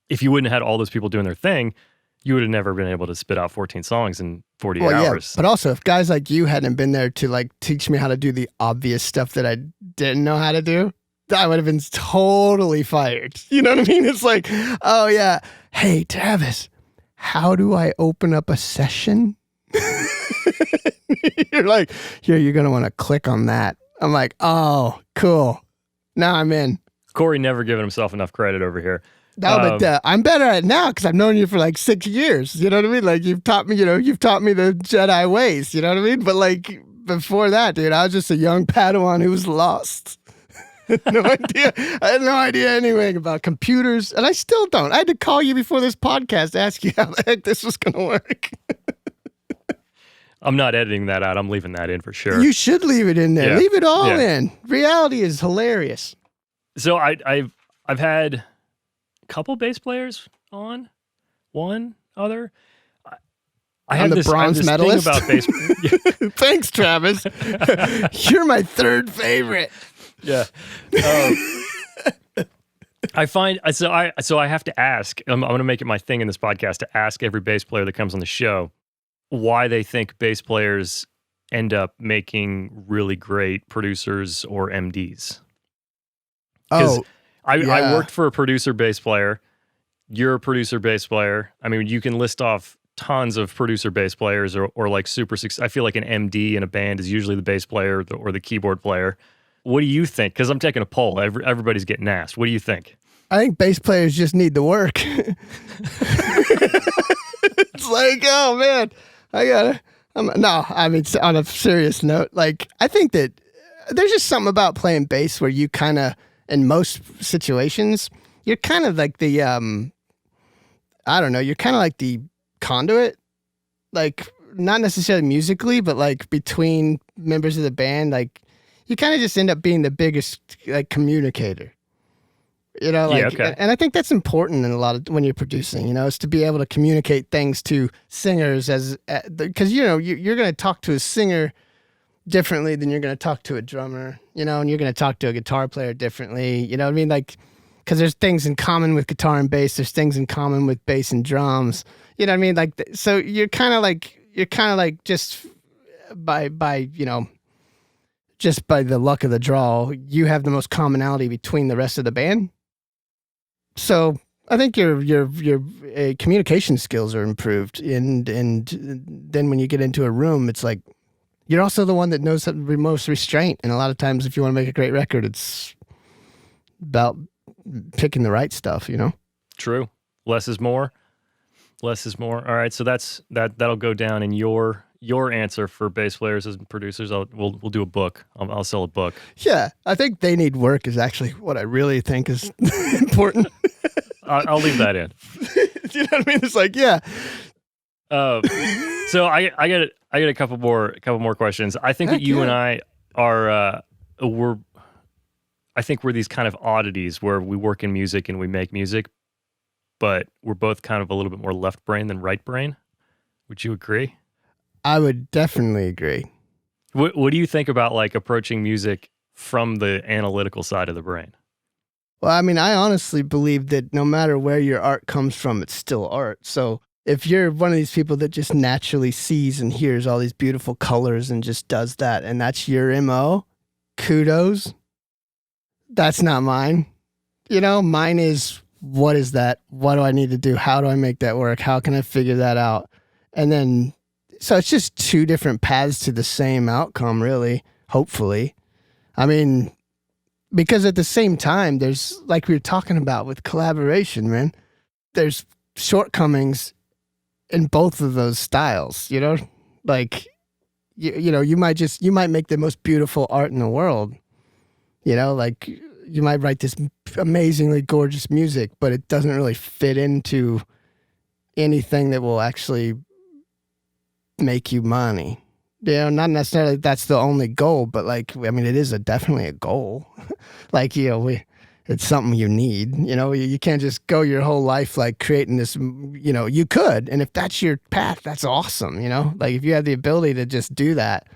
if you wouldn't have had all those people doing their thing, you would have never been able to spit out 14 songs in 48 hours. But also, if guys like you hadn't been there to like teach me how to do the obvious stuff that I didn't know how to do, I would have been totally fired. You know what I mean? It's like, oh yeah, hey Travis, how do I open up a session? You're like, you're going to want to click on that. I'm like, oh, cool. Now I'm in. Corey never given himself enough credit over here. No, but I'm better at it now because I've known you for like 6 years. You know what I mean? Like you've taught me the Jedi ways. You know what I mean? But like before that, dude, I was just a young Padawan who was lost. No idea. I had no idea anything about computers, and I still don't. I had to call you before this podcast to ask you how the heck this was going to work. I'm not editing that out. I'm leaving that in for sure. You should leave it in there. Yeah. Leave it all Yeah. in. Reality is hilarious. So I've had a couple bass players on, one other. I have the this bronze thing medalist? about bass. Thanks, Travis. You're my third favorite. Yeah. I find so I have to ask. I'm going to make it my thing in this podcast to ask every bass player that comes on the show why they think bass players end up making really great producers or MDs. Oh, I worked for a producer bass player. You're a producer bass player. I mean, you can list off tons of producer bass players or like super. I feel like an MD in a band is usually the bass player or the keyboard player. What do you think? Because I'm taking a poll. Everybody's getting asked. What do you think? I think bass players just need the work. It's like, oh man, I mean, on a serious note, like, I think that there's just something about playing bass where you kind of, in most situations, you're kind of like the, I don't know, you're kind of like the conduit, like, not necessarily musically, but like between members of the band, like, you kind of just end up being the biggest, like, communicator. You know, like, yeah, okay. And I think that's important in a lot of when you're producing, you know, is to be able to communicate things to singers because, you know, you're going to talk to a singer differently than you're going to talk to a drummer, you know, and you're going to talk to a guitar player differently, you know what I mean? Like, because there's things in common with guitar and bass, there's things in common with bass and drums, you know what I mean? Like, so you're kind of like just by, you know, just by the luck of the draw, you have the most commonality between the rest of the band. So I think your communication skills are improved, and then when you get into a room, it's like you're also the one that knows the most restraint. And a lot of times, if you want to make a great record, it's about picking the right stuff, you know. True. Less is more. Less is more. All right, so that'll go down in your answer for bass players and producers. We'll do a book. I'll sell a book. Yeah, I think they need work is actually what I really think is important. I'll leave that in. You know what I mean? It's like, yeah. So I got a couple more questions. I think that you and I are I think we're these kind of oddities where we work in music and we make music, but we're both kind of a little bit more left brain than right brain. Would you agree? I would definitely agree. What do you think about like approaching music from the analytical side of the brain? Well, I mean, I honestly believe that no matter where your art comes from, it's still art. So if you're one of these people that just naturally sees and hears all these beautiful colors and just does that, and that's your MO, kudos. That's not mine. You know, mine is, what is that? What do I need to do? How do I make that work? How can I figure that out? And then, so it's just two different paths to the same outcome, really, hopefully. I mean, because at the same time, there's, like we were talking about with collaboration, man, there's shortcomings in both of those styles, you know? Like, you know, you might make the most beautiful art in the world, you know? Like, you might write this amazingly gorgeous music, but it doesn't really fit into anything that will actually make you money. You know, not necessarily that's the only goal, but like, I mean, it is definitely a goal. Like, you know, it's something you need. You know, you can't just go your whole life like creating this, you know, you could. And if that's your path, that's awesome. You know, like if you have the ability to just do that,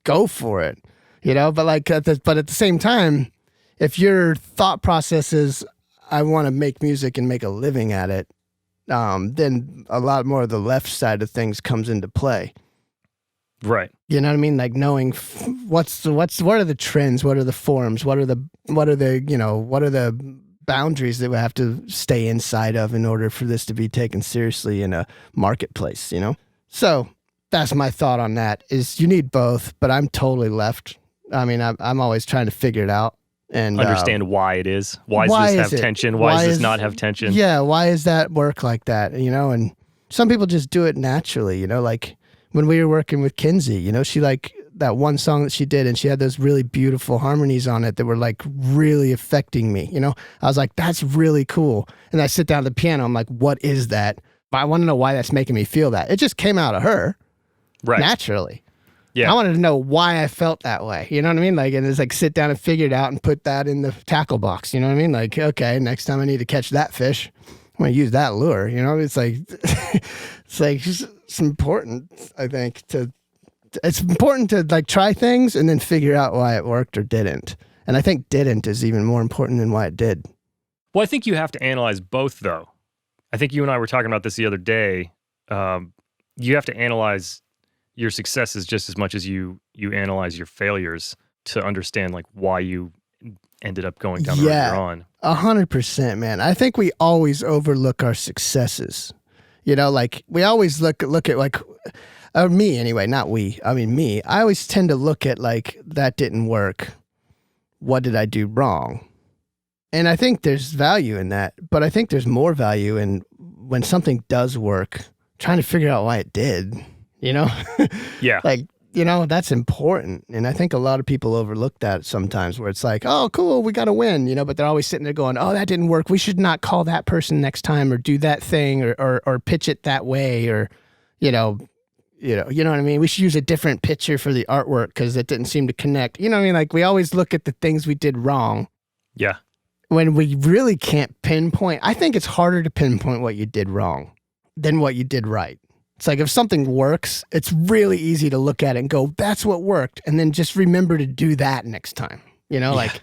go for it, you know, but like, but at the same time, if your thought process is, I want to make music and make a living at it, then a lot more of the left side of things comes into play. Right. You know what I mean? Like knowing what are the trends? What are the forms? What are the boundaries that we have to stay inside of in order for this to be taken seriously in a marketplace, you know? So that's my thought on that, is you need both, but I'm totally left. I mean, I'm always trying to figure it out and understand why it is. Why does this have tension? Why does this not have tension? Yeah. Why does that work like that? You know, and some people just do it naturally, you know, like when we were working with Kinsey, you know, she like that one song that she did and she had those really beautiful harmonies on it that were like really affecting me. You know, I was like, that's really cool. And I sit down at the piano. I'm like, what is that? I want to know why that's making me feel that. It just came out of her. Right. naturally. Yeah. I wanted to know why I felt that way. You know what I mean? Like, and it's like sit down and figure it out and put that in the tackle box. You know what I mean? Like, okay, next time I need to catch that fish, I'm going to use that lure. You know, it's like, it's important, I think, it's important to like try things and then figure out why it worked or didn't. And I think didn't is even more important than why it did. Well, I think you have to analyze both, though. I think you and I were talking about this the other day. You have to analyze your successes just as much as you analyze your failures to understand like why you ended up going down the road you're on. 100%, man. I think we always overlook our successes. You know, like we always look at like, me anyway, not we. I mean, me. I always tend to look at like, that didn't work. What did I do wrong? And I think there's value in that, but I think there's more value in when something does work, trying to figure out why it did. You know? Yeah. Like, you know, that's important. And I think a lot of people overlook that sometimes where it's like, oh, cool, we got to win, you know, but they're always sitting there going, oh, that didn't work. We should not call that person next time or do that thing or pitch it that way or, you know what I mean? We should use a different picture for the artwork because it didn't seem to connect. You know what I mean? Like we always look at the things we did wrong. Yeah. When we really can't pinpoint. I think it's harder to pinpoint what you did wrong than what you did right. It's like if something works, it's really easy to look at it and go, that's what worked. And then just remember to do that next time. You know, like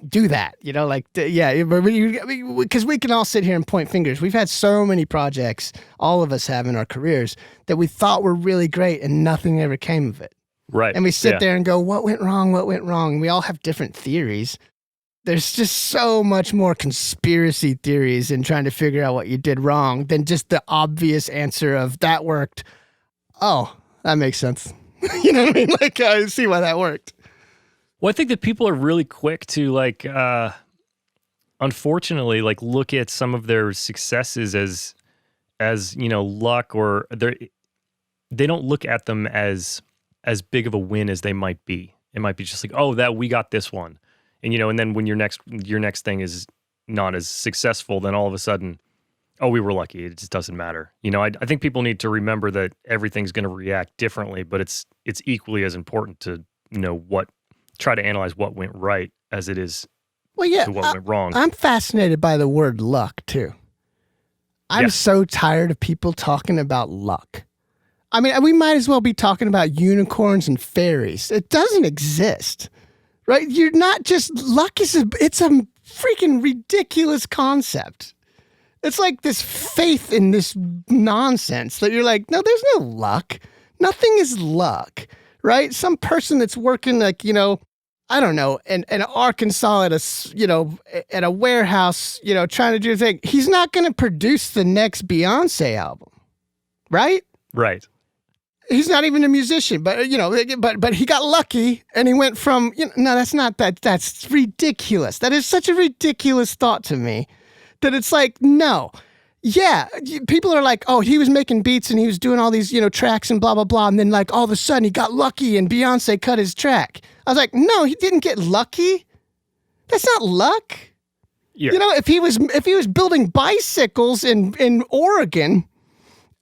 do that, you know, like, yeah, because we can all sit here and point fingers. We've had so many projects, all of us have in our careers, that we thought were really great and nothing ever came of it. Right. And we sit there and go, what went wrong? What went wrong? And we all have different theories. There's just so much more conspiracy theories in trying to figure out what you did wrong than just the obvious answer of that worked. Oh, that makes sense. You know what I mean? Like, I see why that worked. Well, I think that people are really quick to like, unfortunately, like look at some of their successes as you know, luck, or they don't look at them as big of a win as they might be. It might be just like, oh, that we got this one. And, you know, and then when your next thing is not as successful, then all of a sudden, oh, we were lucky. It just doesn't matter. You know, I think people need to remember that everything's going to react differently, but it's equally as important to, you know, try to analyze what went right as it is to what went wrong. I'm fascinated by the word luck, too. I'm so tired of people talking about luck. I mean, we might as well be talking about unicorns and fairies. It doesn't exist. Right? You're not just luck it's a freaking ridiculous concept. It's like this faith in this nonsense that you're like, no, there's no luck. Nothing is luck, right? Some person that's working like, you know, I don't know, in Arkansas at a warehouse, you know, trying to do a thing. He's not going to produce the next Beyonce album, right? Right. He's not even a musician, but you know, but he got lucky and he went from, you know, no, that's not that. That's ridiculous. That is such a ridiculous thought to me that it's like, no. Yeah, people are like, oh, he was making beats and he was doing all these, you know, tracks and blah, blah, blah. And then like all of a sudden he got lucky and Beyonce cut his track. I was like, no, he didn't get lucky. That's not luck. Yeah. You know, if he was building bicycles in Oregon,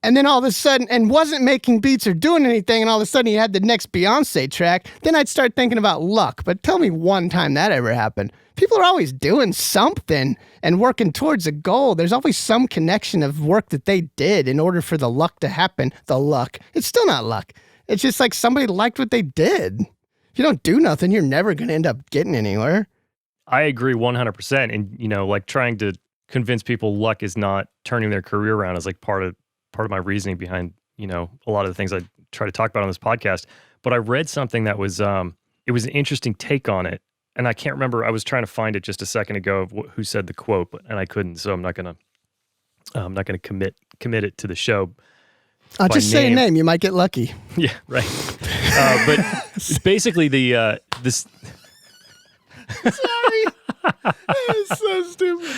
and then all of a sudden, and wasn't making beats or doing anything, and all of a sudden he had the next Beyonce track, then I'd start thinking about luck. But tell me one time that ever happened. People are always doing something and working towards a goal. There's always some connection of work that they did in order for the luck to happen. The luck. It's still not luck. It's just like somebody liked what they did. If you don't do nothing, you're never going to end up getting anywhere. I agree 100%. And, you know, like trying to convince people luck is not turning their career around is like part of my reasoning behind, you know, a lot of the things I try to talk about on this podcast. But I read something that was, it was an interesting take on it. And I can't remember, I was trying to find it just a second ago of who said the quote, and I couldn't. So I'm not going to commit it to the show. I'll just say a name. You might get lucky. Yeah, right. But it's basically this. Sorry. It's so stupid.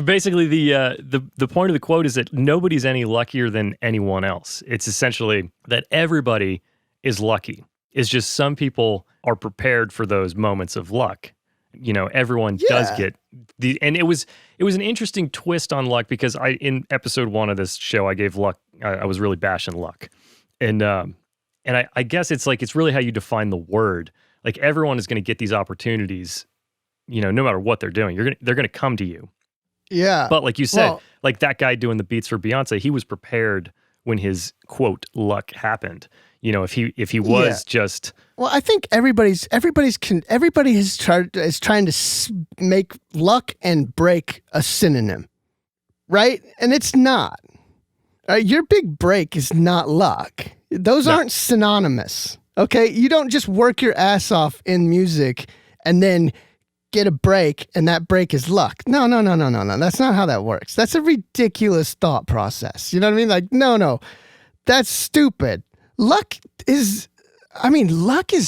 Basically, the point of the quote is that nobody's any luckier than anyone else. It's essentially that everybody is lucky. It's just some people are prepared for those moments of luck. You know, everyone does get and it was an interesting twist on luck because in episode 1 of this show, I gave luck I was really bashing luck. And I guess it's like, it's really how you define the word. Like everyone is going to get these opportunities, no matter what they're doing. They're going to come to you. Yeah. But like you said, like that guy doing the beats for Beyonce, he was prepared when his quote luck happened. If he was just. Well, I think everybody is trying to make luck and break a synonym, right? And it's not. Your big break is not luck. Those aren't synonymous. Okay, you don't just work your ass off in music and then get a break, and that break is luck. No. That's not how that works. That's a ridiculous thought process. You know what I mean? Like, no, that's stupid. Luck is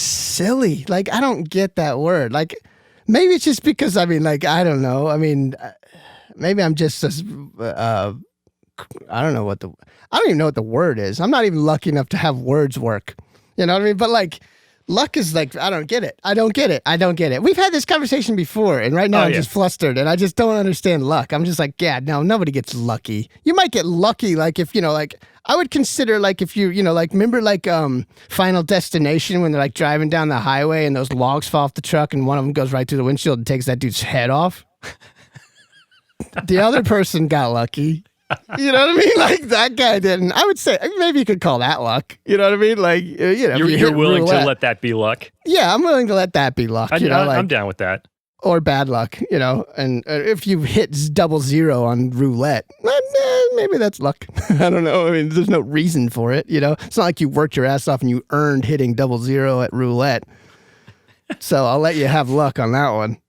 silly. Like, I don't get that word. Like, maybe it's just because, I don't know. Maybe I'm just, I don't even know what the word is. I'm not even lucky enough to have words work. You know what I mean? But like, luck is like, I don't get it. We've had this conversation before, and right now I'm just flustered, and I just don't understand luck. I'm just like, yeah, no, nobody gets lucky. You might get lucky, like if, I would consider like if you, remember like Final Destination when they're like driving down the highway and those logs fall off the truck and one of them goes right through the windshield and takes that dude's head off? The other person got lucky. You know what I mean? Like that guy didn't. I would say maybe you could call that luck. You know what I mean? Like you're willing to let that be luck. Yeah, I'm willing to let that be luck. I'm down with that. Or bad luck. And if you hit 00 on roulette, maybe that's luck. I don't know. I mean, there's no reason for it. It's not like you worked your ass off and you earned hitting 00 at roulette. So I'll let you have luck on that one.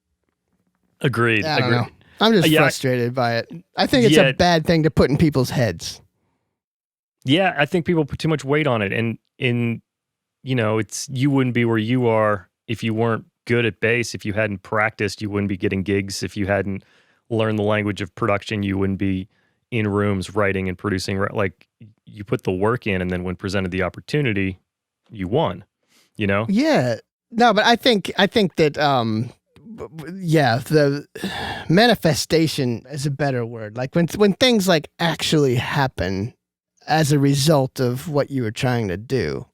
Agreed. I don't know. I'm just frustrated by it. I think it's a bad thing to put in people's heads. Yeah, I think people put too much weight on it. And you wouldn't be where you are if you weren't good at bass. If you hadn't practiced, you wouldn't be getting gigs. If you hadn't learned the language of production, you wouldn't be in rooms writing and producing. Like, you put the work in, and then when presented the opportunity, you won, Yeah. No, but I think that, the manifestation is a better word. Like when things like actually happen as a result of what you were trying to do.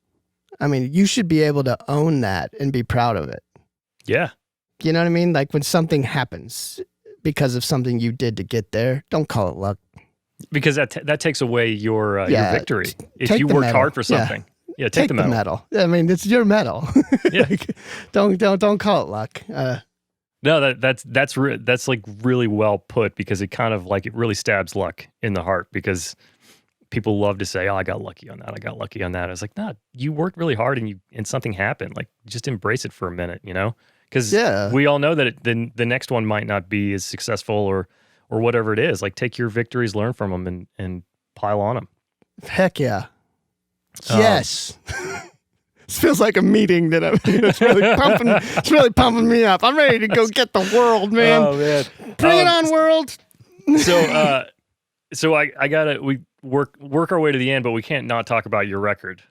I mean, you should be able to own that and be proud of it. Yeah. You know what I mean? Like when something happens because of something you did to get there, don't call it luck. Because that takes away your victory. If you worked hard for something. Yeah, take the medal. I mean, it's your medal. Yeah. Like, don't call it luck. No, that's like really well put, because it kind of like, it really stabs luck in the heart, because people love to say, "Oh, I got lucky on that. I got lucky on that." I was like, "No, you worked really hard and something happened. Like, just embrace it for a minute, Because we all know that the next one might not be as successful or whatever it is. Like, take your victories, learn from them, and pile on them. Heck yeah. Yes. This feels like a meeting that it's really pumping me up. I'm ready to go get the world, man. Oh man, bring it on, world. So we work our way to the end, but we can't not talk about your record.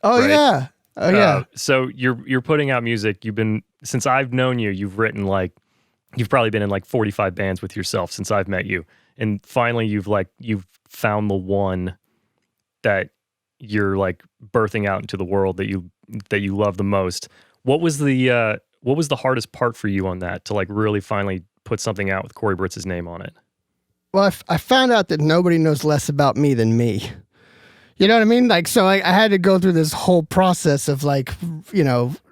Oh right? Yeah. Oh yeah. So you're putting out music. Since I've known you, you've probably been in like 45 bands with yourself since I've met you, and finally you've found the one that you're like birthing out into the world that you love the most. What was the hardest part for you on that, to like really finally put something out with Corey Britz's name on it? Well, I found out that nobody knows less about me than me. You know what I mean? Like, so I had to go through this whole process of like,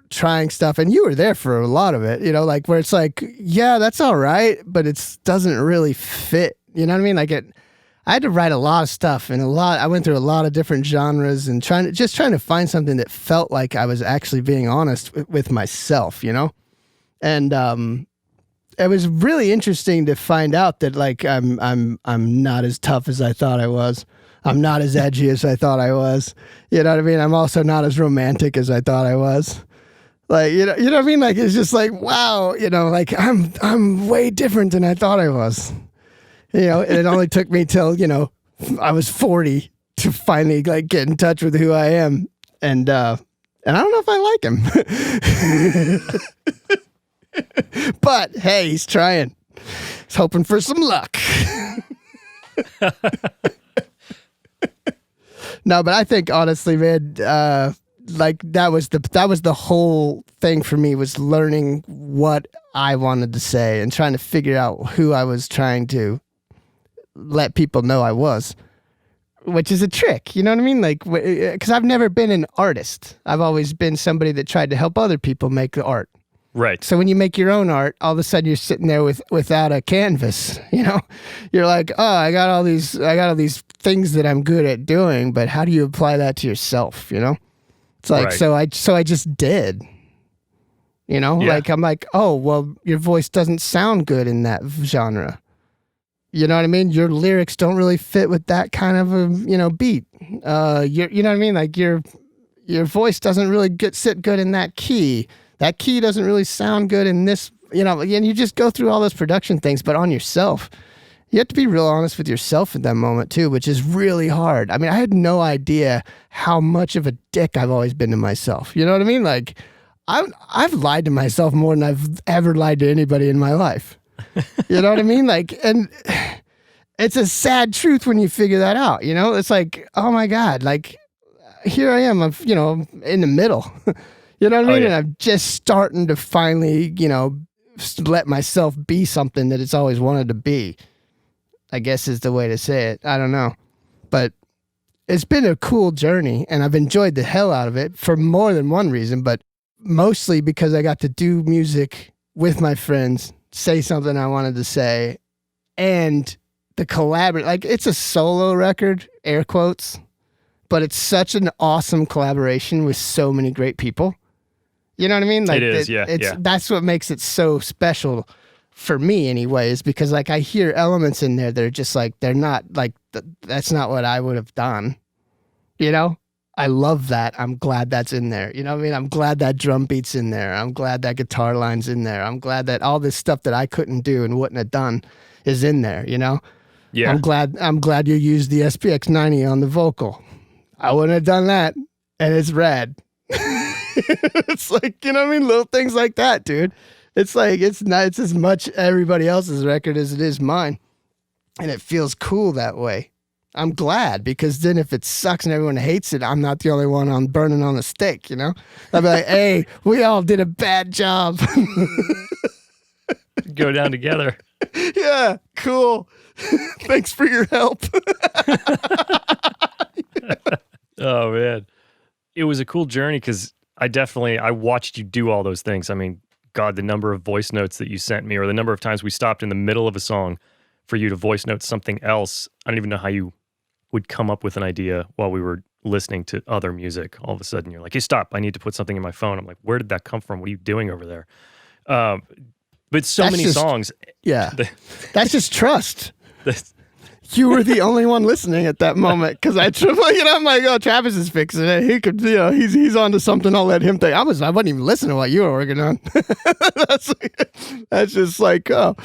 trying stuff, and you were there for a lot of it, like where it's like, yeah, that's all right, but it doesn't really fit. You know what I mean? Like I had to write a lot of stuff, and I went through a lot of different genres and trying to find something that felt like I was actually being honest with myself, And it was really interesting to find out that like I'm not as tough as I thought I was. I'm not as edgy as I thought I was. You know what I mean? I'm also not as romantic as I thought I was. Like, you know what I mean? Like, it's just like, wow, like I'm way different than I thought I was. And it only took me till, I was 40 to finally like get in touch with who I am. And I don't know if I like him. But hey, he's trying. He's hoping for some luck. No, but I think honestly, man, like that was the whole thing for me, was learning what I wanted to say and trying to figure out who I was trying to let people know I was, which is a trick. You know what I mean? Like, because I've never been an artist. I've always been somebody that tried to help other people make the art. Right. So when you make your own art, all of a sudden you're sitting there without a canvas. You know, you're like, oh, I got all these things that I'm good at doing, but how do you apply that to yourself? You know, it's like, right. so I just did. You know, like I'm like, oh, well, your voice doesn't sound good in that genre. You know what I mean? Your lyrics don't really fit with that kind of a beat. You know what I mean? Like your voice doesn't really sit good in that key. That key doesn't really sound good in this, and you just go through all those production things, but on yourself. You have to be real honest with yourself at that moment too, which is really hard. I mean, I had no idea how much of a dick I've always been to myself. You know what I mean? Like, I've lied to myself more than I've ever lied to anybody in my life. You know what I mean? Like, and it's a sad truth when you figure that out. You know, it's like, oh my God, like here I am, I'm, in the middle. You know what I mean? Yeah. And I'm just starting to finally, let myself be something that it's always wanted to be, I guess is the way to say it. I don't know. But it's been a cool journey and I've enjoyed the hell out of it for more than one reason, but mostly because I got to do music with my friends, say something I wanted to say, and the collaborate. Like, it's a solo record, air quotes, but it's such an awesome collaboration with so many great people. You know what I mean? Like, it is, yeah. That's what makes it so special for me anyway, is because like I hear elements in there that are just like, they're not like, that's not what I would have done. You know? I love that. I'm glad that's in there. You know what I mean? I'm glad that drum beat's in there. I'm glad that guitar line's in there. I'm glad that all this stuff that I couldn't do and wouldn't have done is in there, you know? Yeah. I'm glad you used the SPX 90 on the vocal. I wouldn't have done that. And it's rad. It's like, you know what I mean? Little things like that, dude. It's like, it's as much everybody else's record as it is mine. And it feels cool that way. I'm glad, because then if it sucks and everyone hates it, I'm not the only one on burning on the stake, you know? I'd be like, hey, we all did a bad job. Go down together. Yeah, cool. Thanks for your help. Oh, man. It was a cool journey because I watched you do all those things. I mean, God, the number of voice notes that you sent me, or the number of times we stopped in the middle of a song for you to voice note something else. I don't even know how you would come up with an idea while we were listening to other music. All of a sudden, you're like, hey, stop. I need to put something in my phone. I'm like, where did that come from? What are you doing over there? But so many songs. Yeah. That's just trust. You were the only one listening at that moment, because I'm like, oh, Travis is fixing it. He could, he's onto something. I'll let him think. I wasn't even listening to what you were working on. That's just like, oh.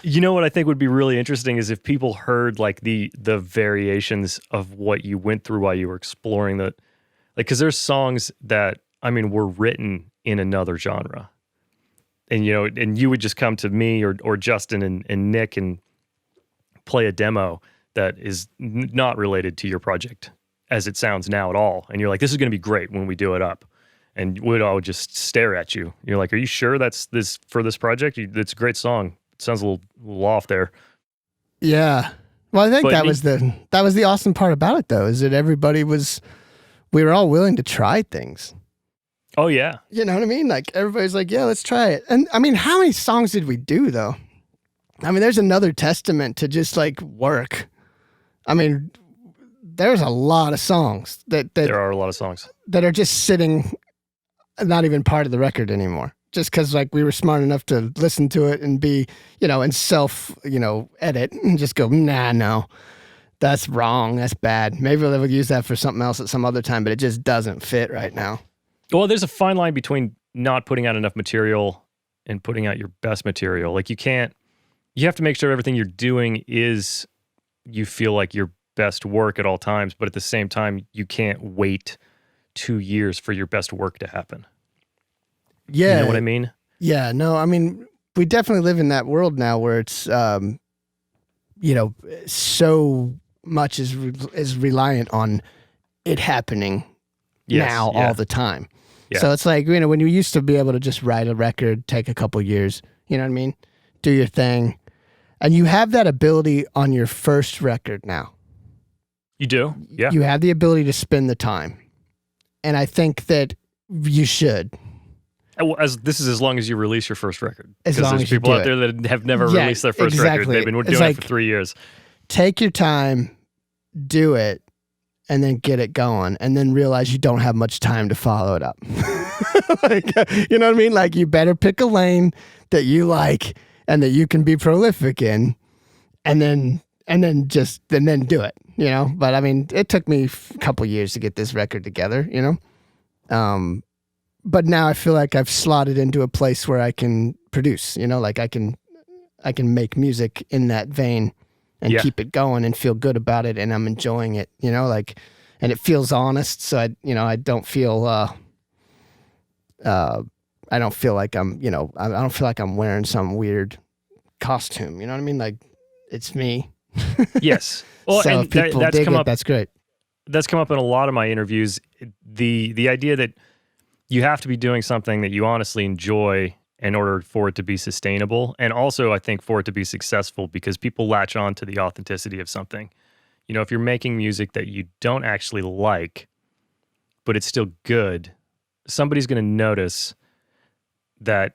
You know what I think would be really interesting is if people heard like the variations of what you went through while you were exploring that, like, because there's songs that, I mean, were written in another genre, and and you would just come to me or Justin and Nick and play a demo that is not related to your project as it sounds now at all. And you're like, this is going to be great when we do it up. And we'd all just stare at you. You're like, are you sure that's this for this project? It's a great song. It sounds a little off there. Yeah. Well, I think that was the awesome part about it though, is that we were all willing to try things. Oh yeah. You know what I mean? Like everybody's like, yeah, let's try it. And I mean, how many songs did we do though? I mean, there's another testament to just like work. I mean, there's a lot of songs that there are a lot of songs that are just sitting, not even part of the record anymore. Just because like we were smart enough to listen to it and be, and self, edit and just go, nah, no, that's wrong. That's bad. Maybe we'll use that for something else at some other time, but it just doesn't fit right now. Well, there's a fine line between not putting out enough material and putting out your best material. Like you have to make sure everything you're doing is, you feel like your best work at all times, but at the same time, you can't wait 2 years for your best work to happen. Yeah. You know what I mean? Yeah, no, I mean, we definitely live in that world now where it's, so much is reliant on it happening Yes, now yeah. all the time. Yeah. So it's like, when you used to be able to just write a record, take a couple years, you know what I mean? Do your thing. And you have that ability on your first record now. You do? Yeah. You have the ability to spend the time. And I think that you should. This is as long as you release your first record. As Because long there's as you people do out there that have never Yeah, released their first exactly. record. They've been It's doing it like- for 3 years. Take your time, do it, and then get it going, and then realize you don't have much time to follow it up. Like, you know what I mean? Like, you better pick a lane that you like and that you can be prolific in, and then do it, you know? But I mean, it took me a couple years to get this record together, you know? But now I feel like I've slotted into a place where I can produce, you know, like I can make music in that vein and Yeah. keep it going and feel good about it, and I'm enjoying it, you know, like, and it feels honest. So I don't feel I don't feel like I'm, you know, I don't feel like I'm wearing some weird costume, you know what I mean? Like, it's me. Yes. Well, So and if people that's dig come it, up. that's great. That's come up in a lot of my interviews. The idea that you have to be doing something that you honestly enjoy in order for it to be sustainable, and also I think for it to be successful, because people latch on to the authenticity of something. You know, if you're making music that you don't actually like, but it's still good, somebody's going to notice that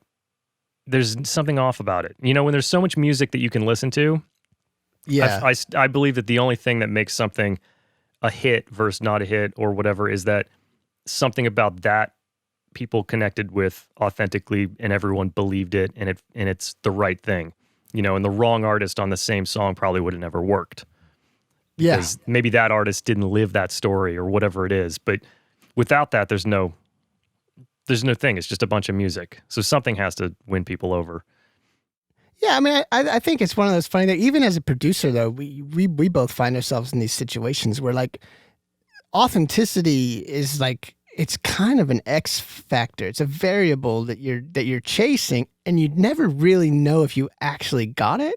there's something off about it. You know, when there's so much music that you can listen to, Yeah. I believe that the only thing that makes something a hit versus not a hit or whatever is that something about that people connected with authentically, and everyone believed it, and it's the right thing. You know, and the wrong artist on the same song probably would have never worked. Yeah. Because maybe that artist didn't live that story or whatever it is. But without that, there's no thing. It's just a bunch of music. So something has to win people over. Yeah, I mean, I think it's one of those funny things. Even as a producer, though, we both find ourselves in these situations where, like, authenticity is like, it's kind of an X factor. It's a variable that you're chasing, and you never really know if you actually got it.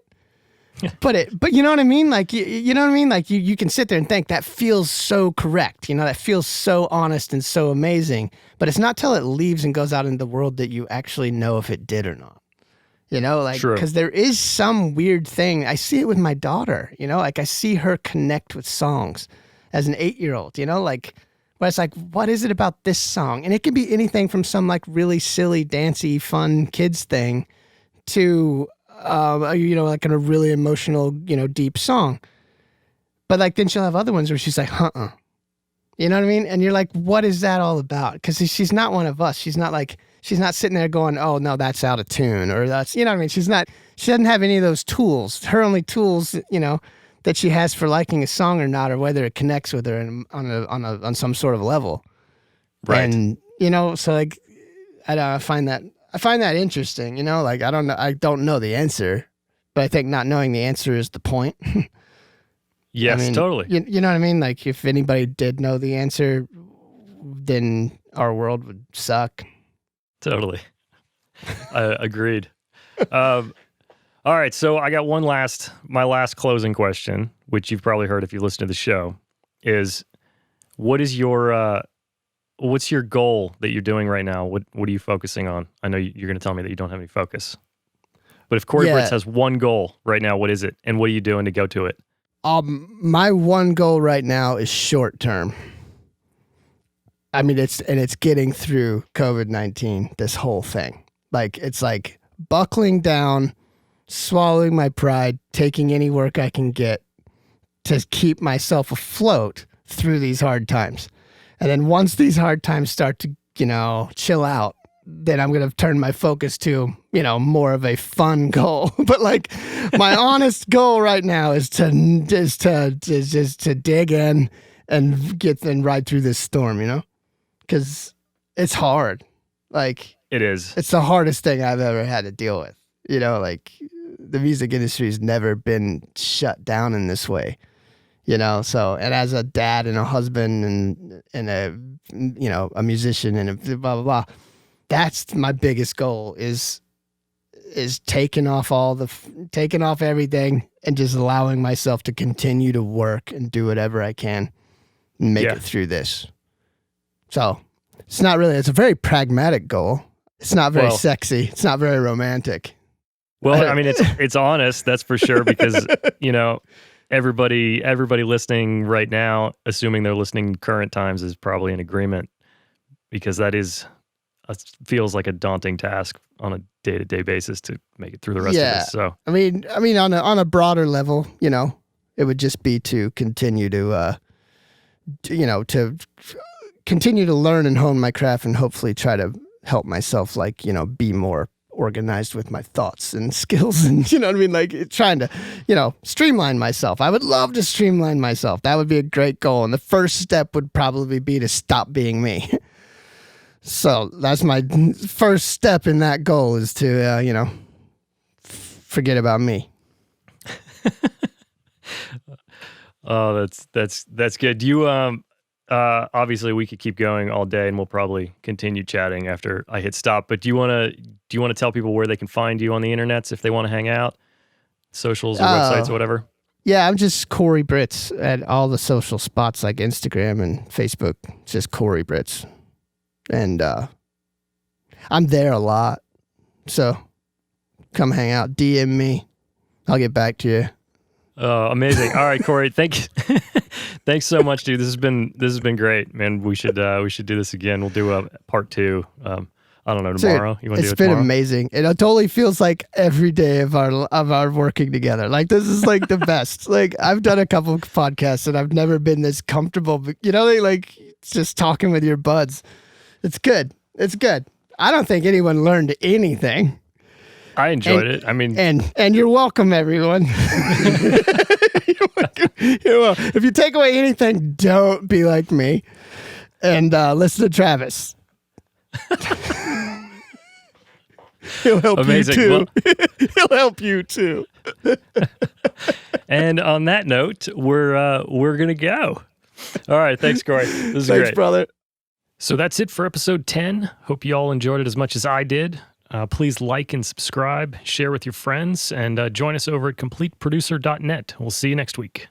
But you know what I mean? Like, you know what I mean? Like, you can sit there and think that feels so correct. You know, that feels so honest and so amazing. But it's not till it leaves and goes out into the world that you actually know if it did or not. You know, like, True. because there is some weird thing. I see it with my daughter, you know, like I see her connect with songs as an 8-year-old, you know, like, where it's like, what is it about this song? And it can be anything from some like really silly, dancey, fun kids thing to, you know, like in a really emotional, you know, deep song. But like, then she'll have other ones where she's like, you know what I mean? And you're like, what is that all about? Because she's not one of us. She's not sitting there going, oh, no, that's out of tune, or that's, you know what I mean? She doesn't have any of those tools. Her only tools, you know, that she has for liking a song or not, or whether it connects with her on some sort of level. Right. And, you know, so like, I find that interesting, you know, like, I don't know the answer, but I think not knowing the answer is the point. Yes, I mean, totally. You know what I mean? Like, if anybody did know the answer, then our world would suck. Totally. Agreed. All right, so I got my last closing question, which you've probably heard if you listen to the show, is what's your goal that you're doing right now? What are you focusing on? I know you're going to tell me that you don't have any focus. But if Corey Britz has one goal right now, what is it? And what are you doing to go to it? My one goal right now is short term. I mean, it's getting through COVID-19, this whole thing. Like, it's like buckling down, swallowing my pride, taking any work I can get to keep myself afloat through these hard times. And then once these hard times start to, you know, chill out, then I'm going to turn my focus to, you know, more of a fun goal. But like, my honest goal right now is to dig in and ride through this storm, you know, because it's hard. Like, It is. it's the hardest thing I've ever had to deal with. You know, like, the music industry's never been shut down in this way. You know, so, and as a dad and a husband and a, you know, a musician and a blah, blah, blah, that's my biggest goal is taking off everything and just allowing myself to continue to work and do whatever I can and make it through this. So it's a very pragmatic goal. It's not very sexy. It's not very romantic. Well, I mean, it's honest, that's for sure, because, everybody listening right now, assuming they're listening current times, is probably in agreement, because that feels like a daunting task on a day-to-day basis to make it through the rest of this. So I mean, on a broader level, it would just be to continue to continue to learn and hone my craft, and hopefully try to help myself, be more organized with my thoughts and skills, and trying to streamline myself. I would love to streamline myself. That would be a great goal, and the first step would probably be to stop being me. So that's my first step in that goal, is to forget about me. Oh, that's good. Do you obviously we could keep going all day, and we'll probably continue chatting after I hit stop, but do you want to tell people where they can find you on the internets if they want to hang out, socials or websites or whatever? Yeah, I'm just Corey Britz at all the social spots like Instagram and Facebook. It's just Corey Britz. And I'm there a lot. So come hang out, DM me. I'll get back to you. Oh, amazing. All right, Corey, thanks so much, dude. This has been great, man. We should do this again. We'll do a part 2. I don't know, tomorrow. Dude, you want to do it tomorrow? It's been amazing. It totally feels like every day of our working together. Like, this is like the best. Like, I've done a couple of podcasts and I've never been this comfortable, but like just talking with your buds. It's good. It's good. I don't think anyone learned anything. I enjoyed it. I mean, and you're welcome, everyone. You're welcome. If you take away anything, don't be like me, and listen to Travis. He'll help amazing. you too. Well, he'll help you too. And on that note, we're gonna go. All right, thanks, Corey. This is Thanks, great, brother. So that's it for episode 10. Hope you all enjoyed it as much as I did. Please like and subscribe, share with your friends, and join us over at completeproducer.net. We'll see you next week.